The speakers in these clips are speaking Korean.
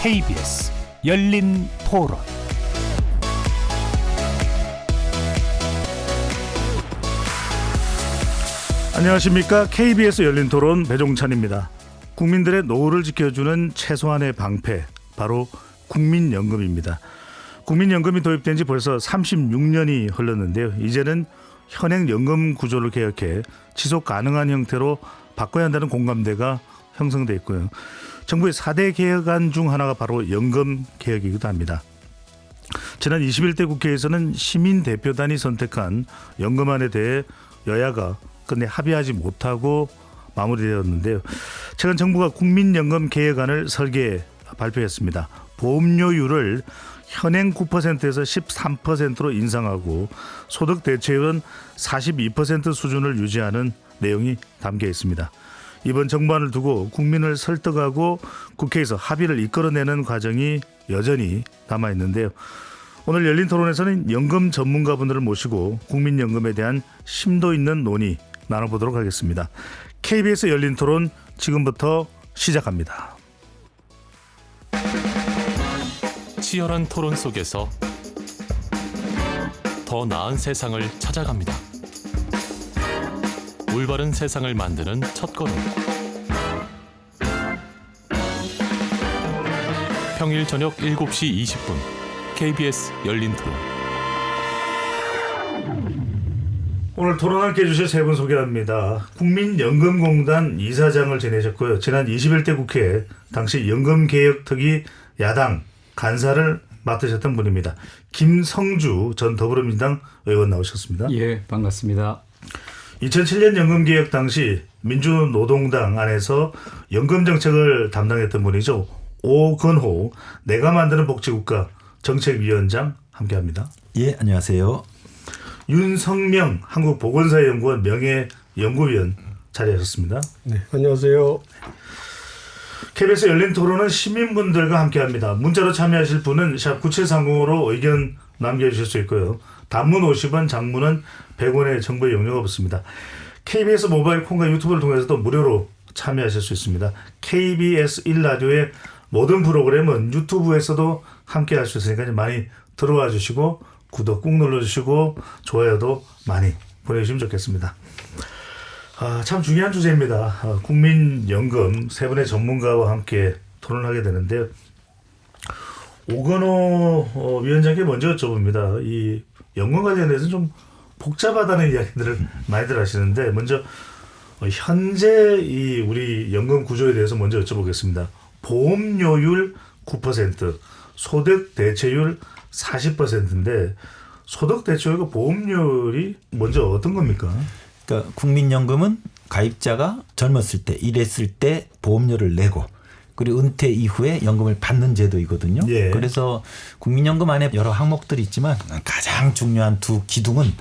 KBS 열린 토론. 안녕하십니까. KBS 열린 토론 배종찬입니다. 국민들의 노후를 지켜주는 최소한의 방패, 바로 국민연금입니다. 국민연금이 도입된 지 벌써 36년이 흘렀는데요. 이제는 현행 연금 구조를 개혁해 지속 가능한 형태로 바꿔야 한다는 공감대가 형성돼 있고요. 정부의 4대 개혁안 중 하나가 바로 연금 개혁이기도 합니다. 지난 21대 국회에서는 시민대표단이 선택한 연금안에 대해 여야가 끝내 합의하지 못하고 마무리되었는데요. 최근 정부가 국민연금 개혁안을 설계해 발표했습니다. 보험료율을 현행 9%에서 13%로 인상하고 소득 대체율은 42% 수준을 유지하는 내용이 담겨 있습니다. 이번 정부안을 두고 국민을 설득하고 국회에서 합의를 이끌어내는 과정이 여전히 남아있는데요. 오늘 열린 토론에서는 연금 전문가분들을 모시고 국민연금에 대한 심도 있는 논의 나눠보도록 하겠습니다. KBS 열린 토론 지금부터 시작합니다. 치열한 토론 속에서 더 나은 세상을 찾아갑니다. 올바른 세상을 만드는 첫걸음. 평일 저녁 7시 20분 KBS 열린 토론. 오늘 토론 함께 해주실 세 분 소개합니다. 국민연금공단 이사장을 지내셨고요. 지난 21대 국회 당시 연금개혁특위 야당 간사를 맡으셨던 분입니다. 김성주 전 더불어민주당 의원 나오셨습니다. 예, 반갑습니다. 2007년 연금개혁 당시 민주노동당 안에서 연금정책을 담당했던 분이죠. 오건호 내가 만드는 복지국가 정책위원장 함께합니다. 예, 안녕하세요. 윤성명 한국보건사연구원 명예연구위원 자리하셨습니다. 네, 안녕하세요. KBS 열린 토론은 시민분들과 함께합니다. 문자로 참여하실 분은 샵 9730으로 의견 남겨주실 수 있고요. 단문 50원, 장문은 100원의 정보 이용료가 붙습니다. KBS 모바일 콩과 유튜브를 통해서도 무료로 참여하실 수 있습니다. KBS 1라디오의 모든 프로그램은 유튜브에서도 함께할 수 있으니까 많이 들어와 주시고 구독 꾹 눌러주시고 좋아요도 많이 보내주시면 좋겠습니다. 참 중요한 주제입니다. 국민연금 세 분의 전문가와 함께 토론하게 되는데요. 오건호 위원장께 먼저 여쭤봅니다. 이 연금 관련해서 좀 복잡하다는 이야기들을 많이들 하시는데 먼저 현재 이 우리 연금 구조에 대해서 먼저 여쭤보겠습니다. 보험료율 9%, 소득 대체율 40%인데 소득 대체율과 보험료율이 먼저 어떤 겁니까? 그러니까 국민연금은 가입자가 젊었을 때 일했을 때 보험료를 내고 그리고 은퇴 이후에 연금을 받는 제도이거든요. 예. 그래서 국민연금 안에 여러 항목들이 있지만 가장 중요한 두 기둥은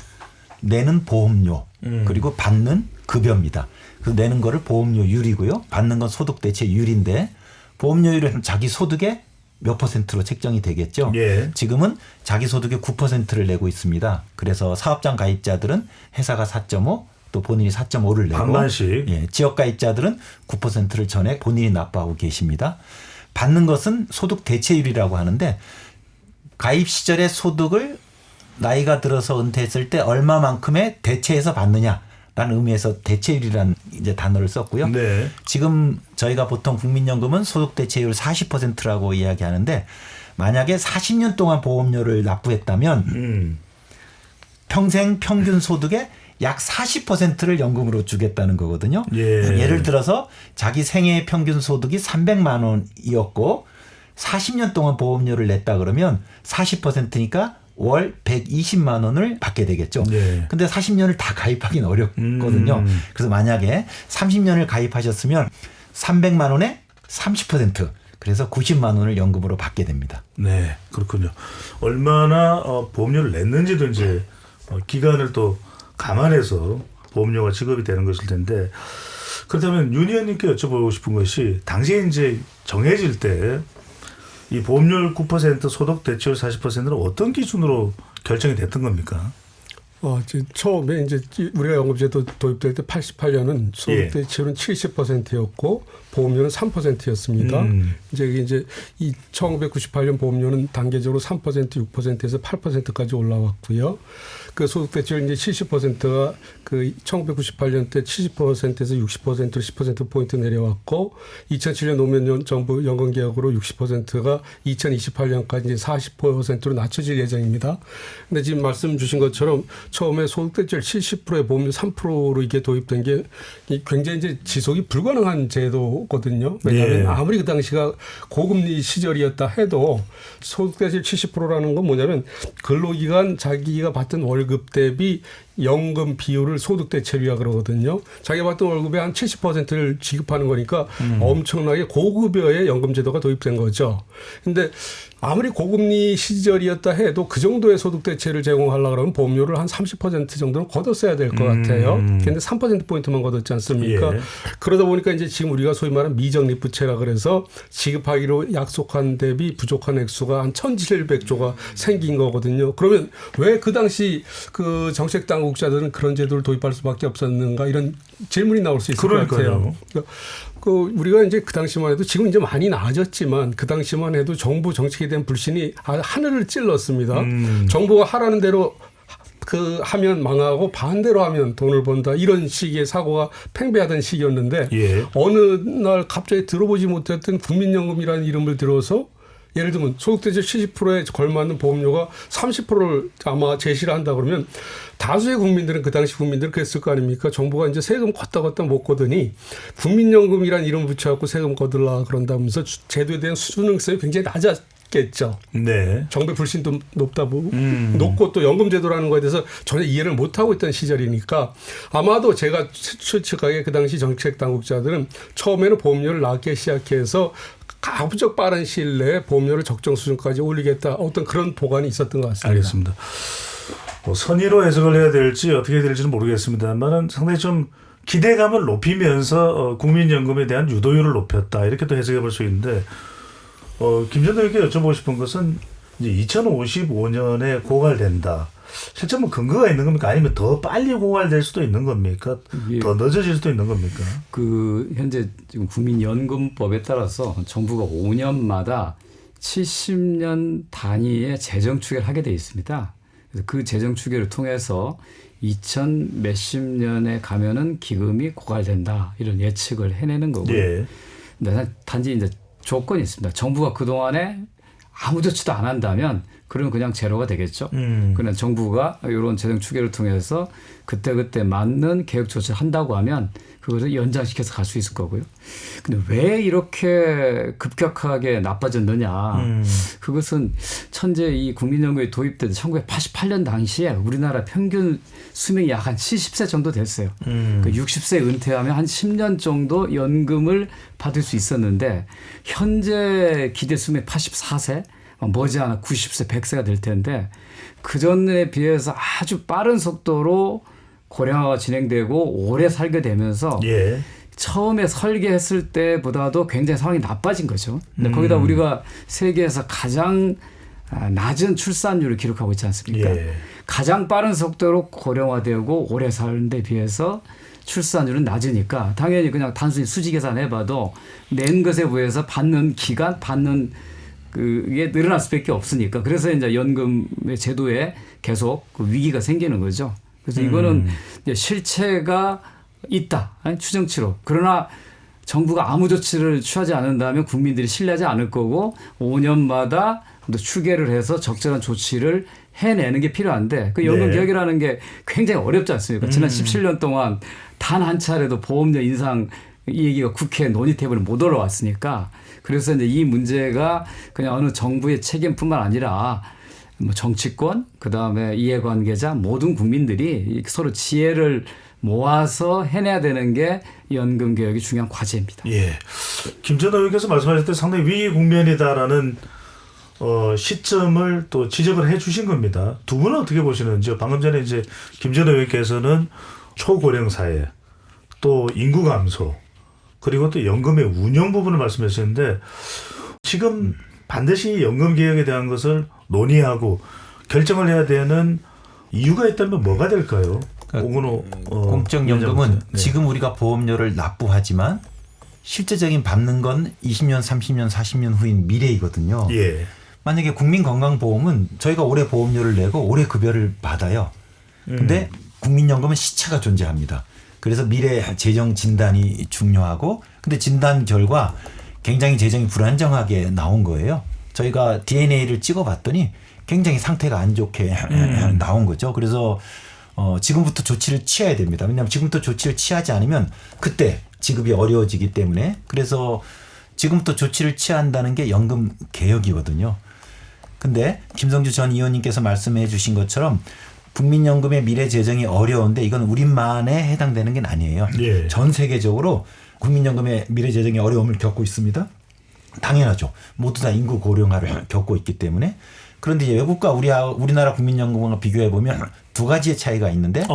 내는 보험료 그리고 받는 급여입니다. 그래서 내는 거를 보험료율이고요. 받는 건 소득 대체율인데 보험료율은 자기 소득의 몇 %로 책정이 되겠죠. 예. 지금은 자기 소득의 9%를 내고 있습니다. 그래서 사업장 가입자들은 회사가 4.5, 또 본인이 4.5를 내고 반반씩. 예, 지역 가입자들은 9%를 전액 본인이 납부하고 계십니다. 받는 것은 소득 대체율이라고 하는데 가입 시절의 소득을 나이가 들어서 은퇴했을 때 얼마만큼의 대체해서 받느냐라는 의미에서 대체율이라는 이제 단어를 썼고요. 네. 지금 저희가 보통 국민연금은 소득 대체율 40%라고 이야기하는데 만약에 40년 동안 보험료를 납부했다면 평생 평균 소득의 약 40%를 연금으로 주겠다는 거거든요. 예. 예를 들어서 자기 생애 평균 소득이 300만 원이었고 40년 동안 보험료를 냈다 그러면 40%니까 월 120만 원을 받게 되겠죠. 네. 근데 40년을 다 가입하기는 어렵거든요. 그래서 만약에 30년을 가입하셨으면 300만 원에 30% 그래서 90만 원을 연금으로 받게 됩니다. 네, 그렇군요. 얼마나 보험료를 냈는지도 이제 기간을 또 감안해서 보험료가 지급이 되는 것일 텐데 그렇다면 윤 의원님께 여쭤보고 싶은 것이 당시에 이제 정해질 때 이 보험료율 9% 소득 대체율 40%는 어떤 기준으로 결정이 됐던 겁니까? 처음에 이제 우리가 연금제도 도입될 때 88년은 소득 대체율은 70%였고 보험료는 3%였습니다. 이제 이 1998년 보험료는 단계적으로 3%, 6%에서 8%까지 올라왔고요. 그 소득 대체율 이제 70%가 그 1998년 때 70%에서 60%로 10% 포인트 내려왔고 2007년 노무현 정부 연금 개혁으로 60%가 2028년까지 이제 40%로 낮춰질 예정입니다. 근데 지금 말씀 주신 것처럼 처음에 소득 대체율 70%에 보험료 3%로 이게 도입된 게 굉장히 이제 지속이 불가능한 제도거든요. 왜냐하면 아무리 그 당시가 고금리 시절이었다 해도 소득 대체율 70%라는 건 뭐냐면 근로기간 자기가 받던 월급 대비 연금 비율을 소득 대체율이라 그러거든요. 자기가 받던 월급의 한 70%를 지급하는 거니까 엄청나게 고급여의 연금 제도가 도입된 거죠. 근데 아무리 고금리 시절이었다 해도 그 정도의 소득 대체를 제공하려고 그러면 보험료를 한 30% 정도는 걷었어야 될 것 같아요. 그런데 3%포인트만 걷었지 않습니까? 그러다 보니까 이제 지금 우리가 소위 말하는 미적립부채라 그래서 지급하기로 약속한 대비 부족한 액수가 한 1,700조가 생긴 거거든요. 그러면 왜 그 당시 그 정책 당국자들은 그런 제도를 도입할 수밖에 없었는가 이런 질문이 나올 수 있을 것 같아요. 그 우리가 이제 그 당시만 해도 지금 이제 많이 나아졌지만 그 당시만 해도 정부 정책에 대한 불신이 하늘을 찔렀습니다. 정부가 하라는 대로 그 하면 망하고 반대로 하면 돈을 번다 이런 식의 사고가 팽배하던 시기였는데 어느 날 갑자기 들어보지 못했던 국민연금이라는 이름을 들어서 예를 들면 소득대체 70%에 걸맞는 보험료가 30%를 아마 제시를 한다 그러면 다수의 국민들은 그 당시 국민들은 그랬을 거 아닙니까? 정부가 이제 세금 걷다 못 걷더니 국민연금이라는 이름 붙여갖고 세금 걷으려 그런다면서 제도에 대한 수능성이 굉장히 낮았겠죠. 네. 정부의 불신도 높고 또 연금제도라는 거에 대해서 전혀 이해를 못하고 있던 시절이니까 아마도 제가 추측하기에 그 당시 정책 당국자들은 처음에는 보험료를 낮게 시작해서 가급적 빠른 시일 내에 보험료를 적정 수준까지 올리겠다. 어떤 그런 보관이 있었던 것 같습니다. 알겠습니다. 뭐 선의로 해석을 해야 될지 어떻게 될지는 모르겠습니다만 상당히 좀 기대감을 높이면서 국민연금에 대한 유도율을 높였다. 이렇게 또 해석해 볼 수 있는데 김 전 의원께 여쭤보고 싶은 것은 이제 2055년에 고갈된다. 실제 뭐 근거가 있는 겁니까? 아니면 더 빨리 고갈될 수도 있는 겁니까? 더 늦어질 수도 있는 겁니까? 그 현재 지금 국민연금법에 따라서 정부가 5년마다 70년 단위의 재정 추계를 하게 돼 있습니다. 그래서 그 재정 추계를 통해서 2000 몇십 년에 가면은 기금이 고갈된다 이런 예측을 해내는 거고요. 근데 단지 이제 조건이 있습니다. 정부가 그 동안에 아무 조치도 안 한다면 그러면 그냥 제로가 되겠죠. 그러나 정부가 이런 재정 추계를 통해서 그때그때 맞는 개혁 조치를 한다고 하면 그것을 연장시켜서 갈 수 있을 거고요. 근데 왜 이렇게 급격하게 나빠졌느냐. 그것은 천재 이 국민연금이 도입된 1988년 당시에 우리나라 평균 수명이 약 한 70세 정도 됐어요. 그 60세 은퇴하면 한 10년 정도 연금을 받을 수 있었는데 현재 기대 수명 84세 머지않아 90세, 100세가 될 텐데 그전에 비해서 아주 빠른 속도로 고령화가 진행되고 오래 살게 되면서 처음에 설계했을 때보다도 굉장히 상황이 나빠진 거죠. 근데 거기다 우리가 세계에서 가장 낮은 출산율을 기록하고 있지 않습니까? 가장 빠른 속도로 고령화되고 오래 사는 데 비해서 출산율은 낮으니까 당연히 그냥 단순히 수지 계산해봐도 낸 것에 비해서 받는 기간, 받는 그게 늘어날 수밖에 없으니까 그래서 이제 연금의 제도에 계속 그 위기가 생기는 거죠. 그래서 이거는 이제 실체가 있다. 추정치로. 그러나 정부가 아무 조치를 취하지 않는다면 국민들이 신뢰하지 않을 거고 5년마다 추계를 해서 적절한 조치를 해내는 게 필요한데 그 연금 개혁이라는 게 굉장히 어렵지 않습니까? 지난 17년 동안 단 한 차례도 보험료 인상 이 얘기가 국회 논의 테이블에 못 올라왔으니까 그래서 이제 이 문제가 그냥 어느 정부의 책임뿐만 아니라 뭐 정치권, 그 다음에 이해관계자 모든 국민들이 서로 지혜를 모아서 해내야 되는 게 연금 개혁이 중요한 과제입니다. 김 전 의원께서 말씀하실 때 상당히 위기 국면이다라는 시점을 또 지적을 해주신 겁니다. 두 분은 어떻게 보시는지요? 방금 전에 이제 김 전 의원께서는 초고령 사회, 또 인구 감소, 그리고 또 연금의 운영 부분을 말씀하셨는데 지금 반드시 연금 개혁에 대한 것을 논의하고 결정을 해야 되는 이유가 있다면 뭐가 될까요? 오근호 공적연금은 네. 지금 우리가 보험료를 납부하지만 실제적인 받는 건 20년, 30년, 40년 후인 미래이거든요. 예. 만약에 국민건강보험은 저희가 올해 보험료를 내고 올해 급여를 받아요. 근데 국민연금은 시차가 존재합니다. 그래서 미래 재정 진단이 중요하고 근데 진단 결과 굉장히 재정이 불안정하게 나온 거예요. 저희가 DNA를 찍어봤더니 굉장히 상태가 안 좋게 나온 거죠. 그래서 지금부터 조치를 취해야 됩니다. 왜냐하면 지금부터 조치를 취하지 않으면 그때 지급이 어려워지기 때문에 그래서 지금부터 조치를 취한다는 게 연금 개혁이거든요. 근데 김성주 전 의원님께서 말씀해 주신 것처럼 국민연금의 미래 재정이 어려운데 이건 우리만에 해당되는 게 아니에요. 예. 전 세계적으로 국민연금의 미래 재정이 어려움을 겪고 있습니다. 당연하죠. 모두 다 인구 고령화를 겪고 있기 때문에. 그런데 이제 외국과 우리나라 국민연금과 비교해 보면 두 가지의 차이가 있는데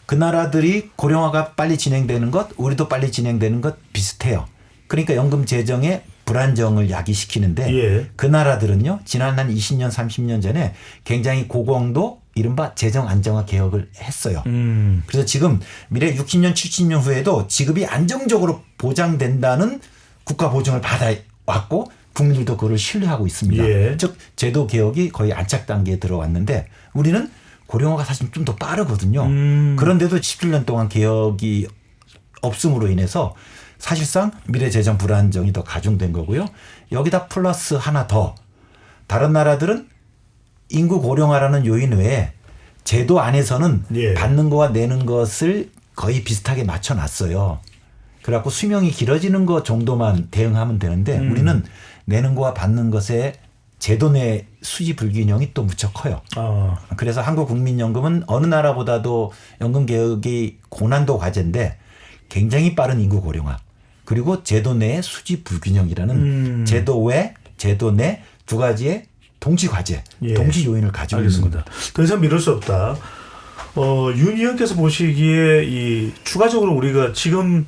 그 나라들이 고령화가 빨리 진행되는 것, 우리도 빨리 진행되는 것 비슷해요. 그러니까 연금 재정의 불안정을 야기시키는데 예. 그 나라들은요. 지난 한 20년, 30년 전에 굉장히 고강도 이른바 재정 안정화 개혁을 했어요. 그래서 지금 미래 60년, 70년 후에도 지급이 안정적으로 보장된다는 국가 보증을 받아왔고 국민들도 그걸 신뢰하고 있습니다. 예. 즉 제도 개혁이 거의 안착 단계에 들어왔는데 우리는 고령화가 사실 좀 더 빠르거든요. 그런데도 17년 동안 개혁이 없음으로 인해서 사실상 미래 재정 불안정이 더 가중된 거고요. 여기다 플러스 하나 더 다른 나라들은 인구 고령화라는 요인 외에 제도 안에서는 예. 받는 거와 내는 것을 거의 비슷하게 맞춰놨어요. 그래갖고 수명이 길어지는 것 정도만 대응하면 되는데 우리는 내는 거와 받는 것에 제도 내 수지 불균형이 또 무척 커요. 그래서 한국국민연금은 어느 나라보다도 연금 개혁이 고난도 과제인데 굉장히 빠른 인구 고령화 그리고 제도 내의 수지 불균형이라는 제도 외 제도 내 두 가지의 동시 과제, 예. 동시 요인을 가지고 알겠습니다. 있습니다. 더 이상 미룰 수 없다. 윤 의원께서 보시기에 이 추가적으로 우리가 지금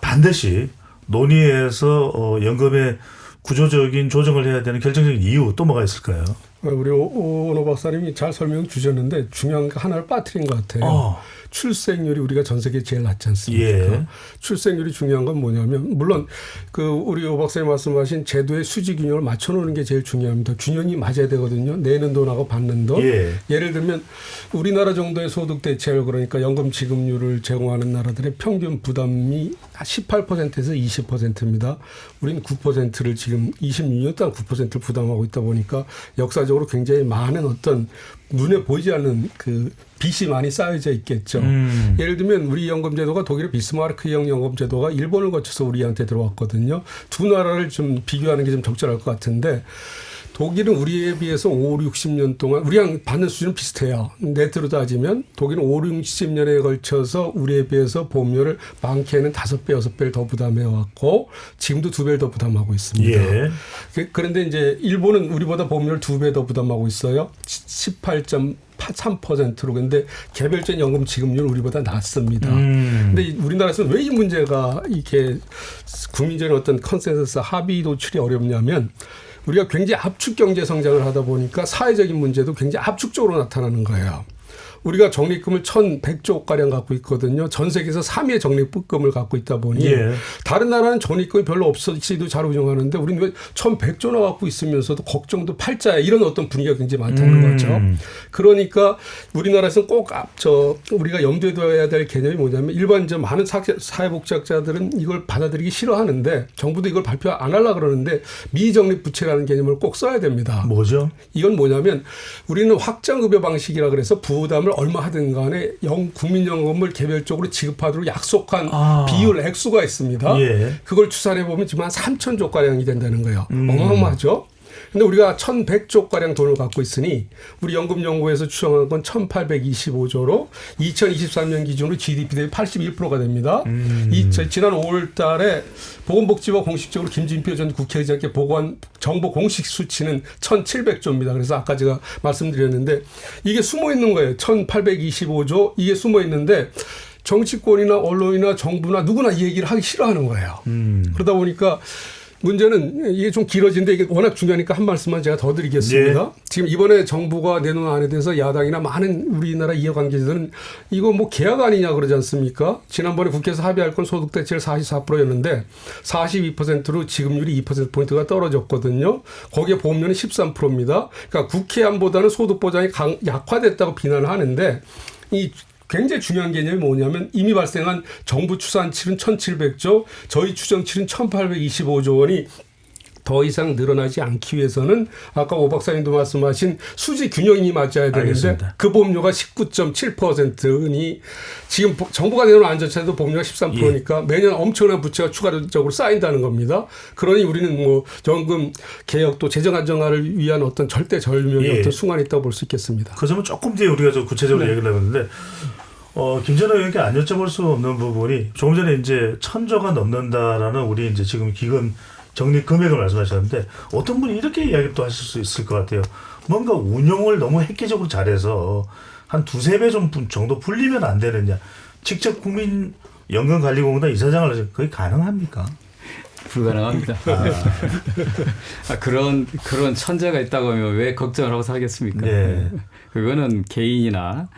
반드시 논의해서 연금의 구조적인 조정을 해야 되는 결정적인 이유 또 뭐가 있을까요? 우리 오은호 박사님이 잘 설명 주셨는데 중요한 거 하나를 빠뜨린 것 같아요. 출생률이 우리가 전 세계 제일 낮지 않습니까? 예. 출생률이 중요한 건 뭐냐면 물론 그 우리 오 박사님 말씀하신 제도의 수지 균형을 맞춰놓는 게 제일 중요합니다. 균형이 맞아야 되거든요. 내는 돈하고 받는 돈. 예. 예를 들면 우리나라 정도의 소득 대체율 그러니까 연금 지급률을 제공하는 나라들의 평균 부담이 18%에서 20%입니다. 우리는 9%를 지금 26년 동안 9%를 부담하고 있다 보니까 역사적으로 굉장히 많은 어떤 눈에 보이지 않는 그 빚이 많이 쌓여져 있겠죠. 예를 들면 우리 연금제도가 독일의 비스마르크형 연금제도가 일본을 거쳐서 우리한테 들어왔거든요. 두 나라를 좀 비교하는 게 좀 적절할 것 같은데 독일은 우리에 비해서 5, 60년 동안 우리랑 받는 수준은 비슷해요. 네트로 따지면 독일은 5, 60년에 걸쳐서 우리에 비해서 보험료를 많게는 5배, 6배를 더 부담해왔고 지금도 2배를 더 부담하고 있습니다. 예. 그런데 이제 일본은 우리보다 보험료를 2배 더 부담하고 있어요. 18.3%로. 근데 개별적인 연금 지급률은 우리보다 낮습니다. 근데 우리나라에서는 왜 이 문제가 이렇게 국민적인 어떤 컨센서스 합의 도출이 어렵냐면 우리가 굉장히 압축 경제 성장을 하다 보니까 사회적인 문제도 굉장히 압축적으로 나타나는 거예요. 우리가 적립금을 1,100조가량 갖고 있거든요. 전 세계에서 3위의 적립금을 갖고 있다 보니 예. 다른 나라는 적립금이 별로 없어지도 잘 운영하는데 우리는 왜 1,100조나 갖고 있으면서도 걱정도 팔자야 이런 어떤 분위기가 굉장히 많다는 거죠. 그러니까 우리나라에서는 꼭 우리가 염두에 둬야 될 개념이 뭐냐면 일반적 많은 사회복지학자들은 이걸 받아들이기 싫어하는데 정부도 이걸 발표 안 하려고 그러는데 미적립 부채라는 개념을 꼭 써야 됩니다. 뭐죠? 이건 뭐냐면 우리는 확정급여 방식이라 그래서 부담을 얼마 하든 간에 국민연금을 개별적으로 지급하도록 약속한 비율 액수가 있습니다. 예. 그걸 추산해 보면 지금 한 3,000조가량이 된다는 거예요. 어마어마하죠. 근데 우리가 1,100조가량 돈을 갖고 있으니 우리 연금연구에서 추정한 건 1,825조로 2023년 기준으로 GDP 대비 81%가 됩니다. 지난 5월 달에 보건복지부 공식적으로 김진표 전 국회의장께 보고한 정보 공식 수치는 1,700조입니다. 그래서 아까 제가 말씀드렸는데 이게 숨어 있는 거예요. 1,825조 이게 숨어 있는데 정치권이나 언론이나 정부나 누구나 이 얘기를 하기 싫어하는 거예요. 그러다 보니까 문제는 이게 좀 길어진데 이게 워낙 중요하니까 한 말씀만 제가 더 드리겠습니다. 예. 지금 이번에 정부가 내놓은 안에 대해서 야당이나 많은 우리나라 이해관계자들은 이거 뭐 계약 아니냐 그러지 않습니까? 지난번에 국회에서 합의할 건 소득 대체율 44%였는데 42%로 지급률이 2%포인트가 떨어졌거든요. 거기에 보험료는 13%입니다. 그러니까 국회안보다는 소득 보장이 약화됐다고 비난을 하는데 이 굉장히 중요한 개념이 뭐냐면 이미 발생한 정부 추산치는 1,700조, 저희 추정치는 1,825조 원이 더 이상 늘어나지 않기 위해서는 아까 오 박사님도 말씀하신 수지 균형이 맞아야 되는데 알겠습니다. 그 보험료가 19.7%니 지금 정부가 내놓은 안전차에도 보험료가 13%니까 매년 엄청난 부채가 추가적으로 쌓인다는 겁니다. 그러니 우리는 뭐 연금 개혁도 재정 안정화를 위한 어떤 절대절명의 어떤 순간이 있다고 볼 수 있겠습니다. 그 점은 조금 뒤에 우리가 좀 구체적으로 얘기를 해봤는데 김전호 의원께 안 여쭤볼 수 없는 부분이 조금 전에 이제 1,000조가 넘는다라는 우리 이제 지금 기금 적립 금액을 말씀하셨는데 어떤 분이 이렇게 이야기를 또 하실 수 있을 것 같아요. 뭔가 운용을 너무 획기적으로 잘해서 한 2-3배 정도 불리면 안 되느냐. 직접 국민연금관리공단 이사장을 하죠. 그게 가능합니까? 불가능합니다. 그런 천재가 있다고 하면 왜 걱정을 하고 살겠습니까? 네. 그거는 개인이나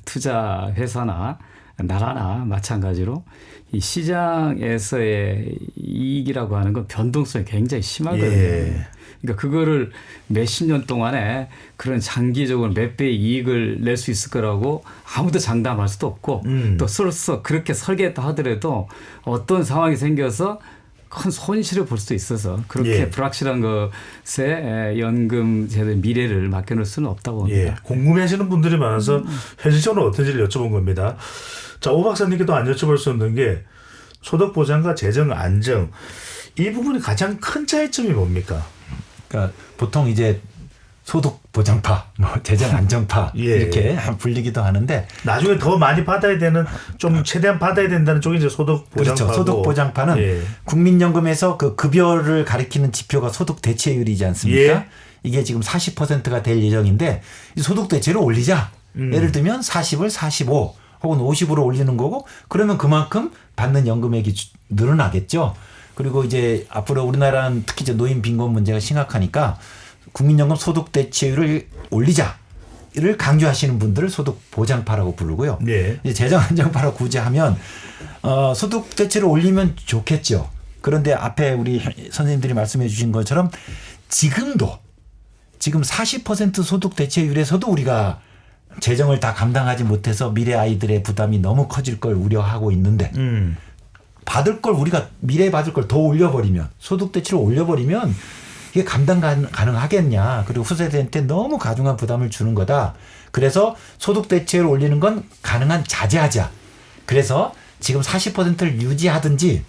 투자 회사나 나라나 마찬가지로 이 시장에서의 이익이라고 하는 건 변동성이 굉장히 심하거든요. 예. 그러니까 그거를 몇십 년 동안에 그런 장기적으로 몇 배의 이익을 낼 수 있을 거라고 아무도 장담할 수도 없고 또 설서 그렇게 설계했다 하더라도 어떤 상황이 생겨서 큰 손실을 볼 수도 있어서 그렇게 불확실한 것에 연금 제도의 미래를 맡겨놓을 수는 없다고 봅니다. 예. 궁금해하시는 분들이 많아서 현실적으로 어떤지를 여쭤본 겁니다. 자, 오 박사님께도 안 여쭤볼 수 없는 게 소득 보장과 재정 안정 이 부분이 가장 큰 차이점이 뭡니까? 그러니까 보통 이제 소득 보장파, 뭐 재정 안정파 이렇게 불리기도 하는데 나중에 더 많이 받아야 되는 좀 최대한 받아야 된다는 쪽이 이제 소득 보장파고. 그렇죠. 소득 보장파는 국민연금에서 그 급여를 가리키는 지표가 소득 대체율이지 않습니까? 이게 지금 40%가 될 예정인데 이 소득 대체를 올리자. 예를 들면 40을 45 혹은 50으로 올리는 거고 그러면 그만큼 받는 연금액이 늘어나겠죠. 그리고 이제 앞으로 우리나라는 특히 이제 노인 빈곤 문제가 심각하니까 국민연금 소득 대체율을 올리자를 강조하시는 분들을 소득 보장파라고 부르고요. 이제 재정 안정파라고 굳이 하면 소득 대체를 올리면 좋겠죠. 그런데 앞에 우리 선생님들이 말씀해 주신 것처럼 지금 40% 소득 대체율에서도 우리가 재정을 다 감당하지 못해서 미래 아이들의 부담이 너무 커질 걸 우려하고 있는데 받을 걸 우리가 미래에 받을 걸 더 올려버리면 소득 대체를 올려버리면 이게 감당 가능하겠냐. 그리고 후세대한테 너무 가중한 부담을 주는 거다. 그래서 소득 대체를 올리는 건 가능한 자제하자. 그래서 지금 40%를 유지하든지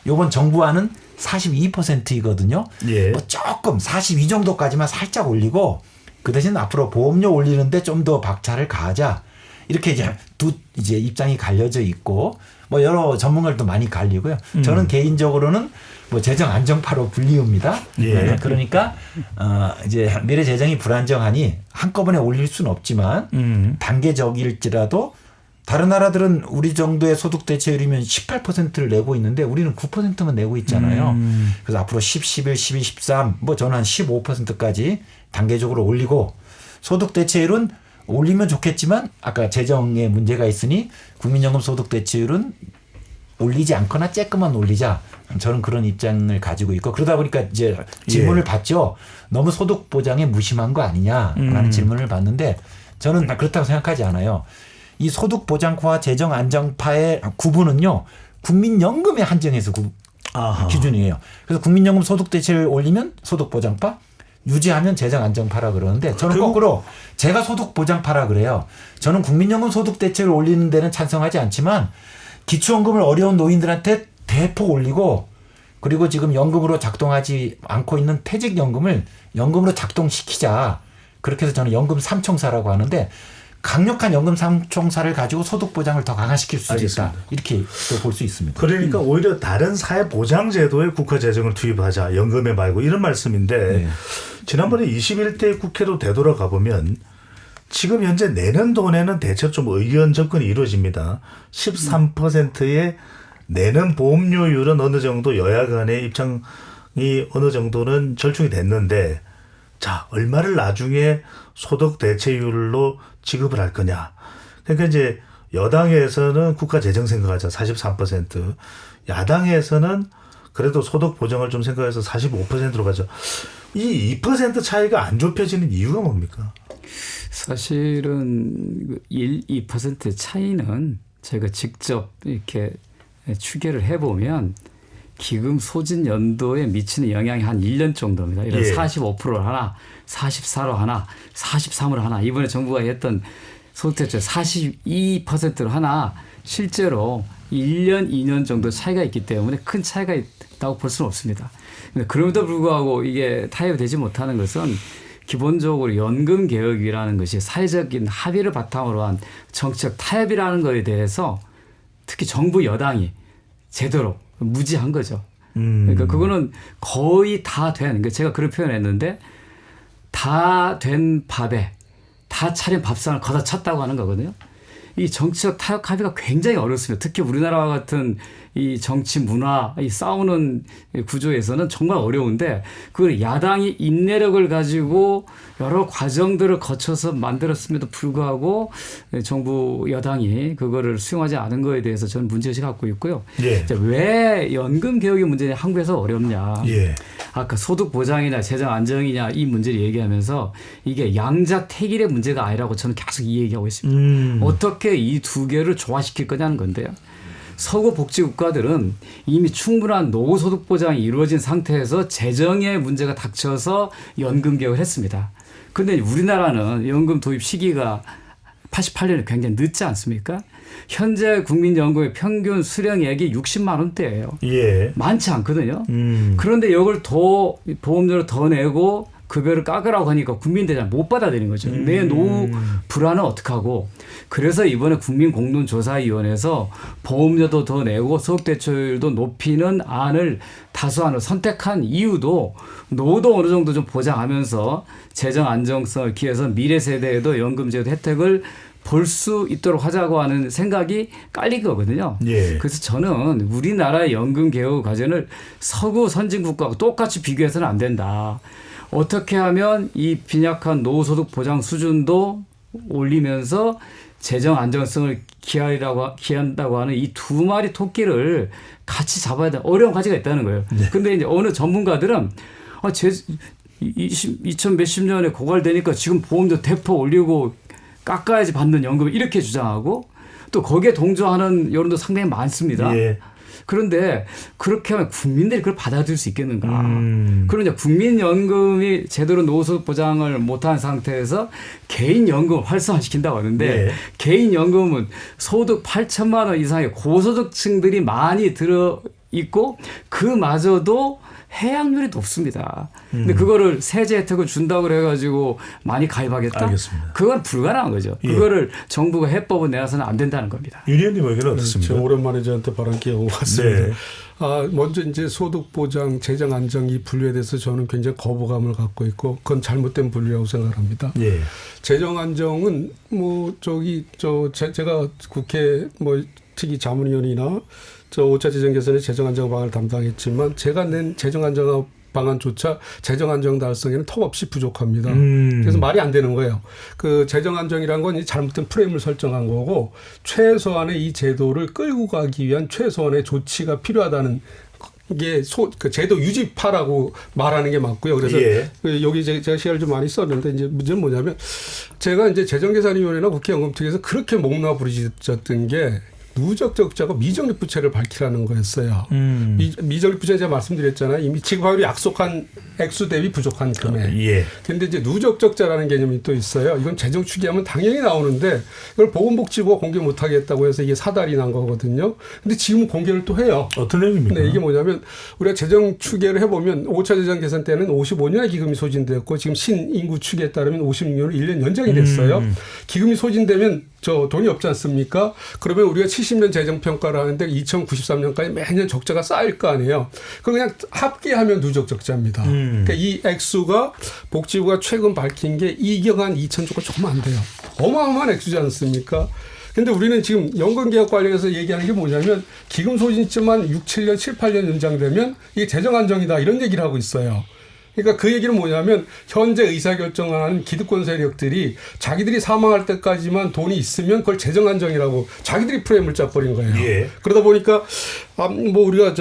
이번 정부안은 42%이거든요. 뭐 조금 42 정도까지만 살짝 올리고 그 대신 앞으로 보험료 올리는데 좀 더 박차를 가하자. 이렇게 이제 입장이 갈려져 있고 뭐 여러 전문가들도 많이 갈리고요. 저는 개인적으로는 뭐 재정 안정파로 불리웁니다. 그러니까 이제 미래 재정이 불안정하니 한꺼번에 올릴 수는 없지만 단계적일지라도 다른 나라들은 우리 정도의 소득 대체율이면 18%를 내고 있는데 우리는 9%만 내고 있잖아요. 그래서 앞으로 10, 11, 12, 13 뭐 저는 한 15%까지 단계적으로 올리고 소득 대체율은 올리면 좋겠지만 아까 재정에 문제가 있으니 국민연금 소득 대체율은 올리지 않거나 조금만 올리자. 저는 그런 입장을 가지고 있고 그러다 보니까 이제 질문을 받죠. 너무 소득 보장에 무심한 거 아니냐라는 질문을 받는데 저는 그렇다고 생각하지 않아요. 이 소득 보장파와 재정 안정파의 구분은요. 국민연금에 한정해서 기준이에요. 그래서 국민연금 소득 대체를 올리면 소득 보장파, 유지하면 재정 안정파라 그러는데 저는 거꾸로 제가 소득 보장파라 그래요. 저는 국민연금 소득 대체를 올리는 데는 찬성하지 않지만 기초연금을 어려운 노인들한테 대폭 올리고 그리고 지금 연금으로 작동하지 않고 있는 퇴직연금을 연금으로 작동시키자. 그렇게 해서 저는 연금 삼총사라고 하는데 강력한 연금 삼총사를 가지고 소득 보장을 더 강화시킬 수 있다. 이렇게 또 볼 수 있습니다. 그러니까 오히려 다른 사회보장제도에 국가 재정을 투입하자. 연금에 말고 이런 말씀인데 지난번에 21대 국회로 되돌아가 보면 지금 현재 내는 돈에는 대체로 좀 의견 접근이 이루어집니다. 13%의 내는 보험료율은 어느 정도 여야 간의 입장 어느 정도는 절충이 됐는데 자, 얼마를 나중에 소득 대체율로 지급을 할 거냐. 그러니까 이제 여당에서는 국가 재정 생각하자 43%, 야당에서는 그래도 소득 보장을 좀 생각해서 45%로 가죠. 이 2% 차이가 안 좁혀지는 이유가 뭡니까? 사실은 2% 차이는 제가 직접 이렇게 추계를 해보면 기금 소진 연도에 미치는 영향이 한 1년 정도입니다. 이런 45%를 하나, 44로 하나, 43으로 하나, 이번에 정부가 했던 소득대체 42%를 하나, 실제로 1년, 2년 정도 차이가 있기 때문에 큰 차이가 있다고 볼 수는 없습니다. 그럼에도 불구하고 이게 타협이 되지 못하는 것은 기본적으로 연금 개혁이라는 것이 사회적인 합의를 바탕으로 한 정책 타협이라는 것에 대해서 특히 정부 여당이 제대로 무지한 거죠. 그러니까 그거는 거의 다 된, 그러니까 제가 그런 표현을 했는데 다 된 밥에 다 차린 밥상을 걷어찼다고 하는 거거든요. 이 정치적 타협 합의가 굉장히 어렵습니다. 특히 우리나라와 같은 이 정치 문화, 이 싸우는 구조에서는 정말 어려운데 그걸 야당이 인내력을 가지고 여러 과정들을 거쳐서 만들었음에도 불구하고 정부 여당이 그거를 수용하지 않은 거에 대해서 저는 문제의식을 갖고 있고요. 예. 왜 연금 개혁의 문제냐 한국에서 어렵냐. 예. 아까 소득 보장이나 재정 안정이냐 이 문제를 얘기하면서 이게 양자택일의 문제가 아니라고 저는 계속 이 얘기하고 있습니다. 어떻게 이 두 개를 조화시킬 거냐는 건데요. 서구 복지 국가들은 이미 충분한 노후소득 보장이 이루어진 상태에서 재정의 문제가 닥쳐서 연금 개혁을 했습니다. 그런데 우리나라는 연금 도입 시기가 88년에 굉장히 늦지 않습니까? 현재 국민연금의 평균 수령액이 60만 원대예요. 예. 많지 않거든요. 그런데 이걸 더 보험료를 더 내고 급여를 깎으라고 하니까 국민들이 못 받아들이는 거죠. 내 노후 불안은 어떡하고. 그래서 이번에 국민공론조사위원회에서 보험료도 더 내고 소득대체율도 높이는 안을 다수안을 선택한 이유도 노후도 어느 정도 좀 보장하면서 재정 안정성을 기해서 미래 세대에도 연금제도 혜택을 볼 수 있도록 하자고 하는 생각이 깔린 거거든요. 예. 그래서 저는 우리나라의 연금 개혁 과제를 서구 선진국과 똑같이 비교해서는 안 된다. 어떻게 하면 이 빈약한 노후소득 보장 수준도 올리면서 재정 안정성을 기한다고 하는 이 두 마리 토끼를 같이 잡아야 되는 어려운 과제가 있다는 거예요. 그런데 네. 이제 어느 전문가들은 2000 몇십 년에 고갈되니까 지금 보험료 대폭 올리고 깎아야지 받는 연금을 이렇게 주장하고 또 거기에 동조하는 여론도 상당히 많습니다. 예. 그런데 그렇게 하면 국민들이 그걸 받아들일 수 있겠는가. 그러면 국민연금이 제대로 노후소득 보장을 못한 상태에서 개인연금을 활성화시킨다고 하는데 네. 개인연금은 소득 8천만 원 이상의 고소득층들이 많이 들어있고 그마저도 해약률이 높습니다. 근데 그거를 세제 혜택을 준다고 해가지고 많이 가입하겠다? 알겠습니다. 그건 불가능한 거죠. 예. 그거를 정부가 해법을 내놔서는 안 된다는 겁니다. 윤 의원님 의견은 어떻습니까? 오랜만에 저한테 발언 기회가 왔습니다. 네. 먼저 이제 소득 보장, 재정 안정 이 분류에 대해서 저는 굉장히 거부감을 갖고 있고 그건 잘못된 분류라고 생각합니다. 예. 재정 안정은 제가 국회 특히 자문위원이나 5차 재정 개선의 재정 안정 방안을 담당했지만 제가 낸 재정 안정 방안조차 재정 안정 달성에는 턱없이 부족합니다. 그래서 말이 안 되는 거예요. 그 재정 안정이란 건 잘못된 프레임을 설정한 거고 최소한의 이 제도를 끌고 가기 위한 최소한의 조치가 필요하다는 이게 그 제도 유지파라고 말하는 게 맞고요. 그래서 예. 여기 제가 시간을 좀 많이 썼는데 이제 문제는 뭐냐면 제가 이제 재정계산위원회나 국회연금특위에서 그렇게 목놓아 부르짖었던 게 누적 적자가 미적립 부채를 밝히라는 거였어요. 미적립 부채 제가 말씀드렸잖아요. 이미 지급하기로 약속한 액수 대비 부족한 금액. 예. 근데 이제 누적 적자라는 개념이 또 있어요. 이건 재정 추계하면 당연히 나오는데 이걸 보건복지부가 공개 못 하겠다고 해서 이게 사달이 난 거거든요. 근데 지금 공개를 또 해요. 어떤 내용입니까? 네, 이게 뭐냐면 우리가 재정 추계를 해보면 5차 재정 개선 때는 55년에 기금이 소진됐고 지금 신인구 추계에 따르면 56년으로 1년 연장이 됐어요. 기금이 소진되면 돈이 없지 않습니까? 그러면 우리가 70년 재정평가를 하는데 2093년까지 매년 적자가 쌓일 거 아니에요. 그럼 그냥 합계하면 누적 적자입니다. 그러니까 이 액수가 복지부가 최근 밝힌 게 2억 한 2천조가 조금 안 돼요. 어마어마한 액수지 않습니까? 근데 우리는 지금 연금 개혁 관련해서 얘기하는 게 뭐냐면 기금 소진치만 6, 7년, 7, 8년 연장되면 이게 재정 안정이다 이런 얘기를 하고 있어요. 그러니까 그 얘기는 뭐냐면 현재 의사결정을 하는 기득권 세력들이 자기들이 사망할 때까지만 돈이 있으면 그걸 재정 안정이라고 자기들이 프레임을 짜버린 거예요. 예. 그러다 보니까 뭐 우리가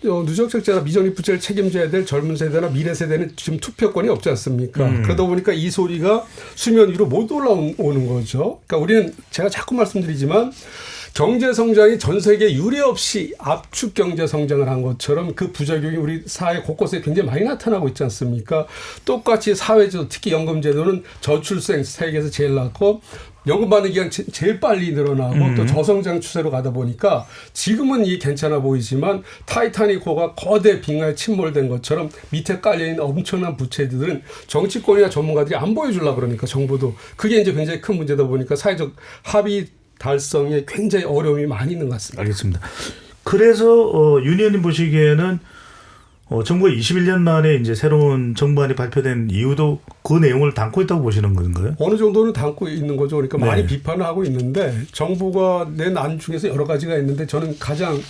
누적적자나 미적립부채를 책임져야 될 젊은 세대나 미래 세대는 지금 투표권이 없지 않습니까? 그러다 보니까 이 소리가 수면 위로 못 올라오는 거죠. 그러니까 우리는 제가 자꾸 말씀드리지만 경제 성장이 전 세계 유례 없이 압축 경제 성장을 한 것처럼 그 부작용이 우리 사회 곳곳에 굉장히 많이 나타나고 있지 않습니까? 똑같이 사회제도 특히 연금제도는 저출생 세계에서 제일 낮고 연금 받는 기간 제일 빨리 늘어나고 또 저성장 추세로 가다 보니까 지금은 이게 괜찮아 보이지만 타이타닉호가 거대 빙하에 침몰된 것처럼 밑에 깔려있는 엄청난 부채들은 정치권이나 전문가들이 안 보여주려고 그러니까 정부도 그게 이제 굉장히 큰 문제다 보니까 사회적 합의 달성에 굉장히 어려움이 많이 있는 것 같습니다. 알겠습니다. 그래서 윤 의원님 보시기에는 정부가 21년 만에 이제 새로운 정부안이 발표된 이유도 그 내용을 담고 있다고 보시는 건가요? 어느 정도는 담고 있는 거죠. 그러니까 네. 많이 비판을 하고 있는데 정부가 낸 안 중에서 여러 가지가 있는데 저는 가장